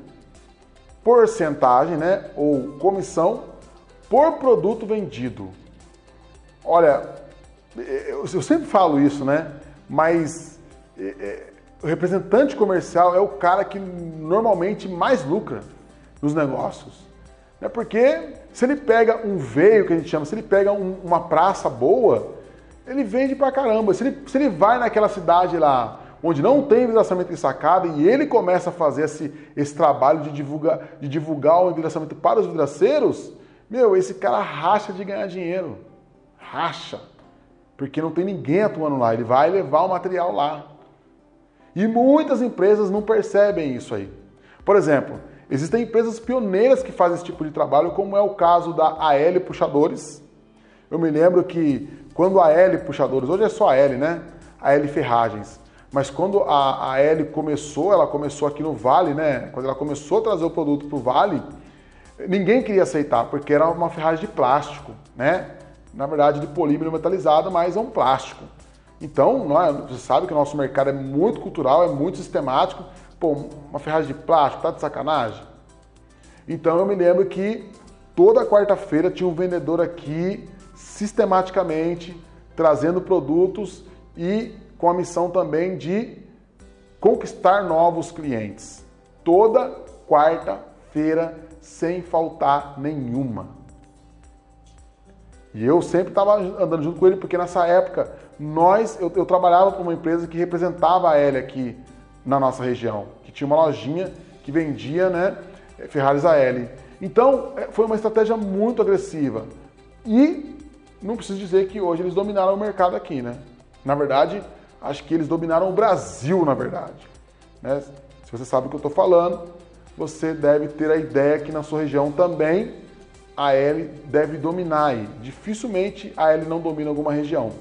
porcentagem, né, ou comissão por produto vendido. Olha, eu sempre falo isso, né, mas o representante comercial é o cara que normalmente mais lucra nos negócios. Né, porque se ele pega um veio, que a gente chama, se ele pega uma praça boa, ele vende pra caramba. Se ele vai naquela cidade lá, onde não tem vidraçamento de sacada, e ele começa a fazer esse trabalho de divulgar o vidraçamento para os vidraceiros, meu, esse cara racha de ganhar dinheiro. Racha. Porque não tem ninguém atuando lá. Ele vai levar o material lá. E muitas empresas não percebem isso aí. Por exemplo, existem empresas pioneiras que fazem esse tipo de trabalho, como é o caso da AL Puxadores. Eu me lembro que quando a AL Puxadores, hoje é só a AL, né? A AL Ferragens. Mas quando a AL começou, ela começou aqui no Vale, né? Quando ela começou a trazer o produto para o Vale, ninguém queria aceitar, porque era uma ferragem de plástico, né? Na verdade, de polímero metalizado, mas é um plástico. Então, você sabe que o nosso mercado é muito cultural, é muito sistemático. Pô, uma ferragem de plástico, tá de sacanagem? Então, eu me lembro que toda quarta-feira tinha um vendedor aqui, sistematicamente, trazendo produtos e com a missão também de conquistar novos clientes. Toda quarta-feira, sem faltar nenhuma. E eu sempre estava andando junto com ele, porque nessa época eu trabalhava para uma empresa que representava a AL aqui na nossa região, que tinha uma lojinha que vendia, né, ferragens AL. Então, foi uma estratégia muito agressiva. E não preciso dizer que hoje eles dominaram o mercado aqui, né? Na verdade, acho que eles dominaram o Brasil, na verdade. Né? Se você sabe o que eu estou falando, você deve ter a ideia que na sua região também a AL deve dominar aí. Dificilmente a AL não domina alguma região.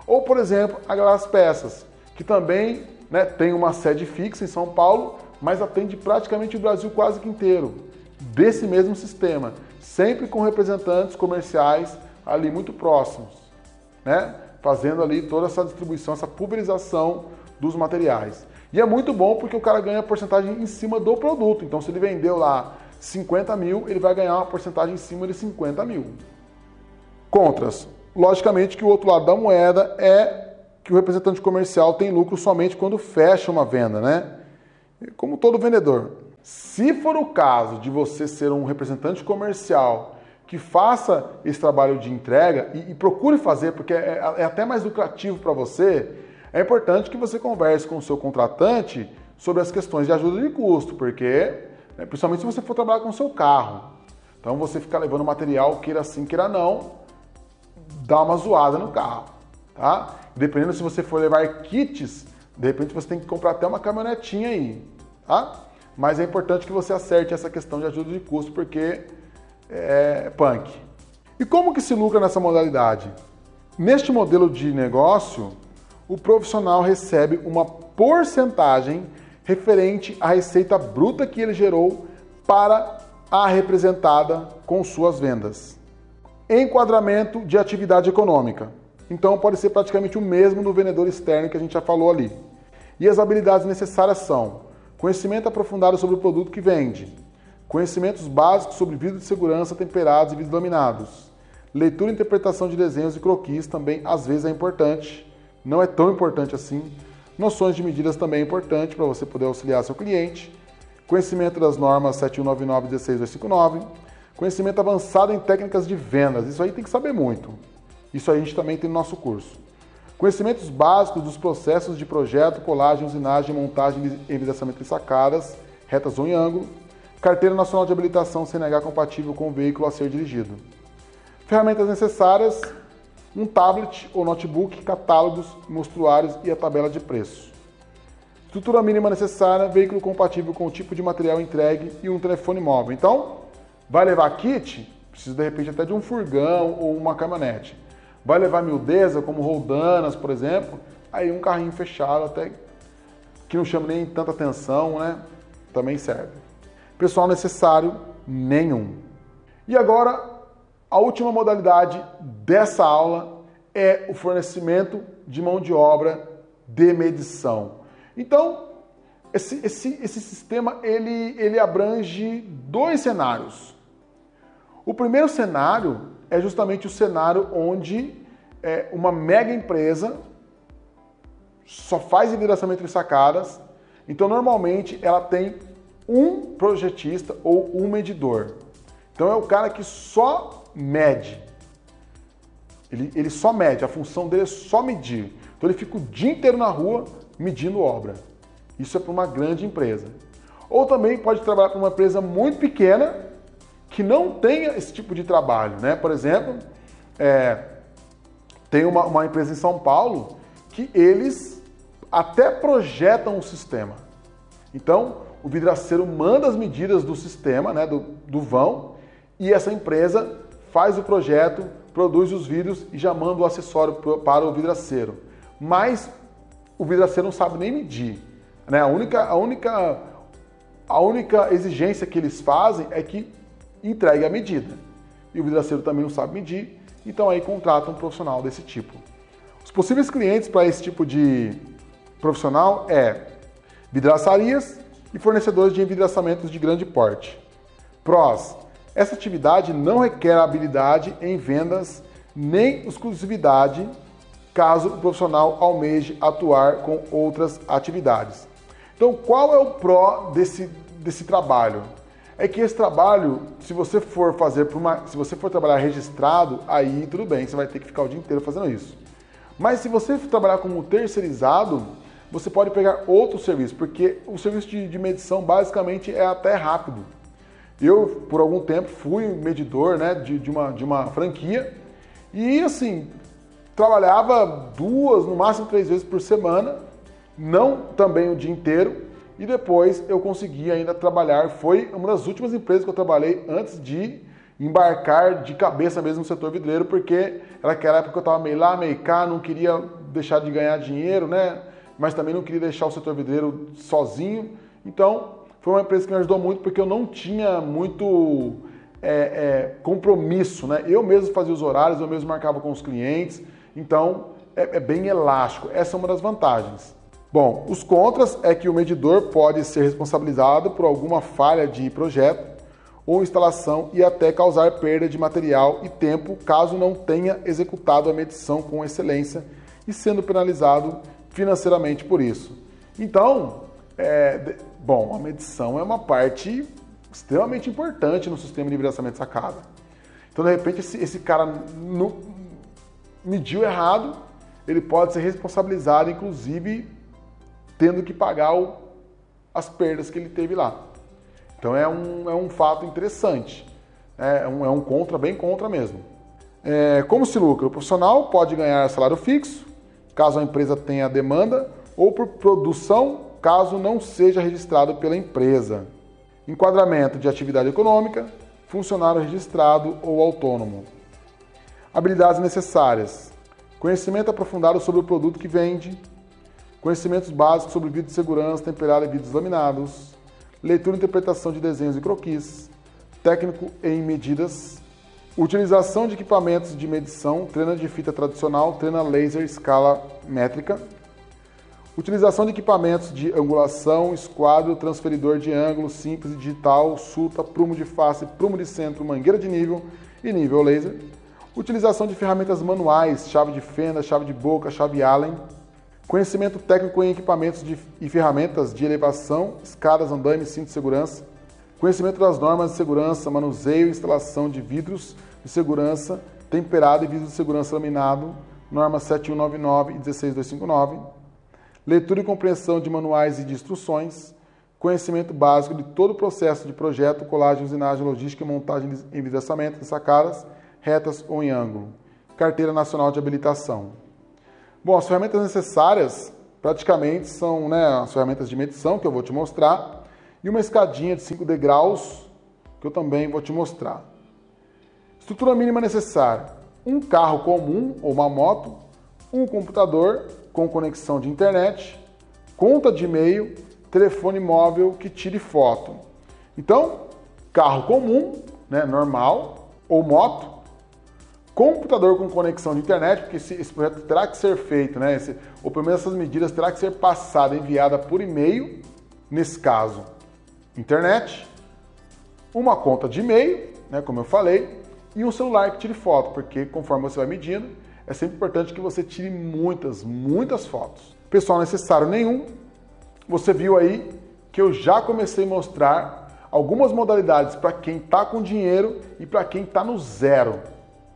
Ou, por exemplo, a Glass Peças, que também, né, tem uma sede fixa em São Paulo, mas atende praticamente o Brasil quase que inteiro, desse mesmo sistema, sempre com representantes comerciais ali muito próximos, né, fazendo ali toda essa distribuição, essa pulverização dos materiais. E é muito bom porque o cara ganha porcentagem em cima do produto. Então, se ele vendeu lá 50 mil, ele vai ganhar uma porcentagem em cima de 50 mil. Contras. Logicamente que o outro lado da moeda é que o representante comercial tem lucro somente quando fecha uma venda, né? Como todo vendedor. Se for o caso de você ser um representante comercial que faça esse trabalho de entrega e procure fazer, porque é até mais lucrativo para você. É importante que você converse com o seu contratante sobre as questões de ajuda de custo, porque, principalmente se você for trabalhar com o seu carro, então você ficar levando material, queira sim, queira não, dá uma zoada no carro, tá? Dependendo se você for levar kits, de repente você tem que comprar até uma caminhonetinha aí, tá? Mas é importante que você acerte essa questão de ajuda de custo, porque é punk. E como que se lucra nessa modalidade? Neste modelo de negócio, o profissional recebe uma porcentagem referente à receita bruta que ele gerou para a representada com suas vendas. Enquadramento de atividade econômica. Então pode ser praticamente o mesmo do vendedor externo que a gente já falou ali. E as habilidades necessárias são conhecimento aprofundado sobre o produto que vende, conhecimentos básicos sobre vidro de segurança temperados e vidros laminados, leitura e interpretação de desenhos e croquis também às vezes é importante, não é tão importante assim, noções de medidas também é importante para você poder auxiliar seu cliente, conhecimento das normas 7199 e 16259, conhecimento avançado em técnicas de vendas, isso aí tem que saber muito, isso aí a gente também tem no nosso curso. Conhecimentos básicos dos processos de projeto, colagem, usinagem, montagem e envidraçamento de sacadas, retas ou em ângulo. Carteira Nacional de Habilitação CNH compatível com o veículo a ser dirigido. Ferramentas necessárias, um tablet ou notebook, catálogos, mostruários e a tabela de preço. Estrutura mínima necessária, veículo compatível com o tipo de material entregue e um telefone móvel. Então, vai levar kit? Precisa de repente até de um furgão ou uma caminhonete. Vai levar miudeza, como roldanas, por exemplo, aí um carrinho fechado, até que não chama nem tanta atenção, né? Também serve. Pessoal necessário, nenhum. E agora, a última modalidade dessa aula é o fornecimento de mão de obra de medição. Então, esse sistema, ele abrange dois cenários. O primeiro cenário é justamente o cenário onde uma mega empresa só faz envidraçamento de sacadas, então normalmente ela tem um projetista ou um medidor. Então é o cara que só mede. Ele só mede, a função dele é só medir. Então ele fica o dia inteiro na rua medindo obra. Isso é para uma grande empresa. Ou também pode trabalhar para uma empresa muito pequena que não tenha esse tipo de trabalho, né? Por exemplo, tem uma empresa em São Paulo que eles até projetam um sistema. Então, o vidraceiro manda as medidas do sistema, né, do vão, e essa empresa faz o projeto, produz os vidros e já manda o acessório para o vidraceiro. Mas o vidraceiro não sabe nem medir, né? A única exigência que eles fazem é que entregue a medida. E o vidraceiro também não sabe medir, então aí contrata um profissional desse tipo. Os possíveis clientes para esse tipo de profissional vidraçarias e fornecedores de envidraçamentos de grande porte. Prós: essa atividade não requer habilidade em vendas nem exclusividade, caso o profissional almeje atuar com outras atividades. Então, qual é o pró desse trabalho? É que esse trabalho, se você for trabalhar registrado, aí tudo bem, você vai ter que ficar o dia inteiro fazendo isso. Mas se você for trabalhar como terceirizado, você pode pegar outro serviço, porque o serviço de medição basicamente é até rápido. Eu, por algum tempo, fui medidor, né, de uma franquia e, assim, trabalhava 2, no máximo 3 vezes por semana, não também o dia inteiro, e depois eu consegui ainda trabalhar. Foi uma das últimas empresas que eu trabalhei antes de embarcar de cabeça mesmo no setor vidreiro, porque era aquela época que eu estava meio lá, meio cá, não queria deixar de ganhar dinheiro, né? Mas também não queria deixar o setor vidreiro sozinho. Então, foi uma empresa que me ajudou muito, porque eu não tinha muito compromisso, né? Eu mesmo fazia os horários, eu mesmo marcava com os clientes, então é bem elástico. Essa é uma das vantagens. Bom, os contras é que o medidor pode ser responsabilizado por alguma falha de projeto ou instalação e até causar perda de material e tempo caso não tenha executado a medição com excelência e sendo penalizado financeiramente por isso. Então, a medição é uma parte extremamente importante no sistema de envidraçamento de sacada. Então, de repente, esse cara mediu errado, ele pode ser responsabilizado, inclusive tendo que pagar as perdas que ele teve lá. Então é um fato interessante, é um contra, bem contra mesmo. Como se lucra? O profissional pode ganhar salário fixo, caso a empresa tenha demanda, ou por produção, caso não seja registrado pela empresa. Enquadramento de atividade econômica, funcionário registrado ou autônomo. Habilidades necessárias: conhecimento aprofundado sobre o produto que vende, conhecimentos básicos sobre vidro de segurança, temperado e vidros laminados, leitura e interpretação de desenhos e croquis, técnico em medidas, utilização de equipamentos de medição, treina de fita tradicional, treina laser, escala métrica, utilização de equipamentos de angulação, esquadro, transferidor de ângulo, simples e digital, suta, prumo de face, prumo de centro, mangueira de nível e nível laser, utilização de ferramentas manuais, chave de fenda, chave de boca, chave Allen, conhecimento técnico em equipamentos e ferramentas de elevação, escadas, andaimes, cinto de segurança, conhecimento das normas de segurança, manuseio e instalação de vidros de segurança, temperado e vidro de segurança laminado, norma 7199 e 16259, leitura e compreensão de manuais e de instruções, conhecimento básico de todo o processo de projeto, colagem, usinagem, logística e montagem de envidraçamento de sacadas, retas ou em ângulo. Carteira Nacional de Habilitação. Bom, as ferramentas necessárias praticamente são as ferramentas de medição, que eu vou te mostrar, e uma escadinha de 5 degraus, que eu também vou te mostrar. Estrutura mínima necessária: um carro comum ou uma moto, um computador com conexão de internet, conta de e-mail, telefone móvel que tire foto. Então, carro comum, normal, ou moto, computador com conexão de internet, porque esse projeto terá que ser feito, ou pelo menos essas medidas terá que ser passada, enviada por e-mail, nesse caso, internet, uma conta de e-mail, como eu falei, e um celular que tire foto, porque conforme você vai medindo, é sempre importante que você tire muitas fotos. Pessoal necessário nenhum, você viu aí que eu já comecei a mostrar algumas modalidades para quem está com dinheiro e para quem está no zero.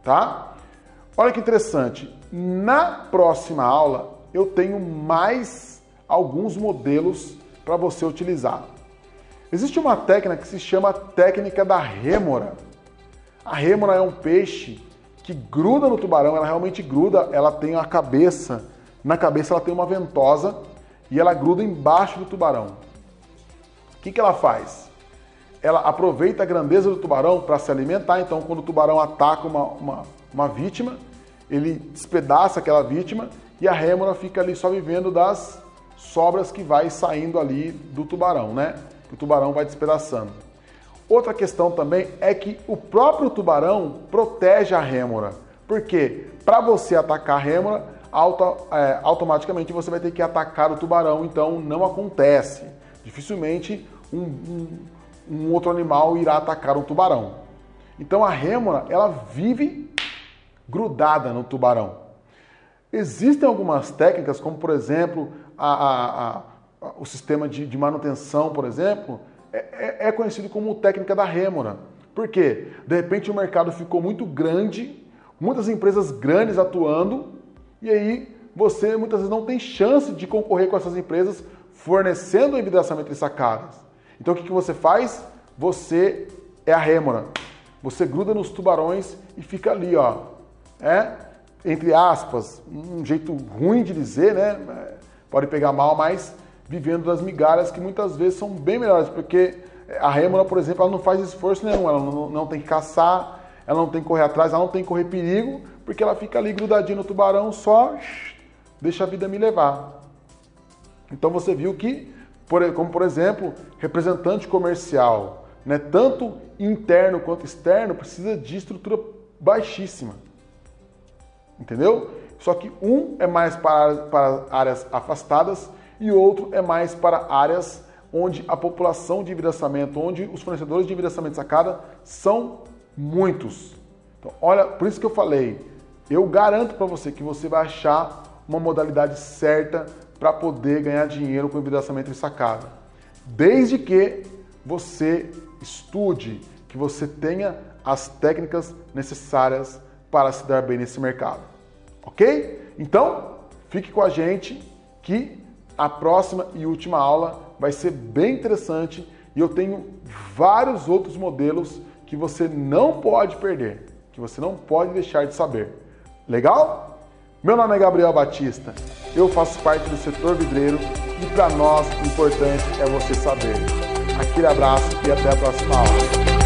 Tá? Olha que interessante, na próxima aula eu tenho mais alguns modelos para você utilizar. Existe uma técnica que se chama técnica da rêmora. A rêmora é um peixe que gruda no tubarão, ela realmente gruda, ela tem a cabeça, na cabeça ela tem uma ventosa e ela gruda embaixo do tubarão. O que ela faz? Ela aproveita a grandeza do tubarão para se alimentar, então quando o tubarão ataca uma vítima, ele despedaça aquela vítima e a rêmora fica ali só vivendo das sobras que vai saindo ali do tubarão, que o tubarão vai despedaçando. Outra questão também é que o próprio tubarão protege a rêmora, porque para você atacar a rêmora, automaticamente você vai ter que atacar o tubarão, então não acontece. Dificilmente um outro animal irá atacar um tubarão. Então a rêmora, ela vive grudada no tubarão. Existem algumas técnicas, como por exemplo, o sistema de manutenção, por exemplo, é conhecido como técnica da rêmora. Por quê? De repente o mercado ficou muito grande, muitas empresas grandes atuando, e aí você muitas vezes não tem chance de concorrer com essas empresas fornecendo o envidraçamento de sacadas. Então o que você faz? Você é a rêmora. Você gruda nos tubarões e fica ali, entre aspas, um jeito ruim de dizer, pode pegar mal, mas vivendo das migalhas que muitas vezes são bem melhores, porque a rêmora, por exemplo, ela não faz esforço nenhum, ela não tem que caçar, ela não tem que correr atrás, ela não tem que correr perigo, porque ela fica ali grudadinha no tubarão, só deixa a vida me levar. Então você viu que, como por exemplo, representante comercial, tanto interno quanto externo, precisa de estrutura baixíssima. Entendeu? Só que um é mais para áreas afastadas e outro é mais para áreas onde a população de envidraçamento, onde os fornecedores de envidraçamento de sacada são muitos. Então, olha, por isso que eu falei, eu garanto para você que você vai achar uma modalidade certa para poder ganhar dinheiro com envidraçamento de sacada. Desde que você estude, que você tenha as técnicas necessárias para se dar bem nesse mercado. Ok? Então, fique com a gente que a próxima e última aula vai ser bem interessante e eu tenho vários outros modelos que você não pode perder, que você não pode deixar de saber. Legal? Meu nome é Gabriel Batista, eu faço parte do setor vidreiro e para nós o importante é você saber. Aquele abraço e até a próxima aula.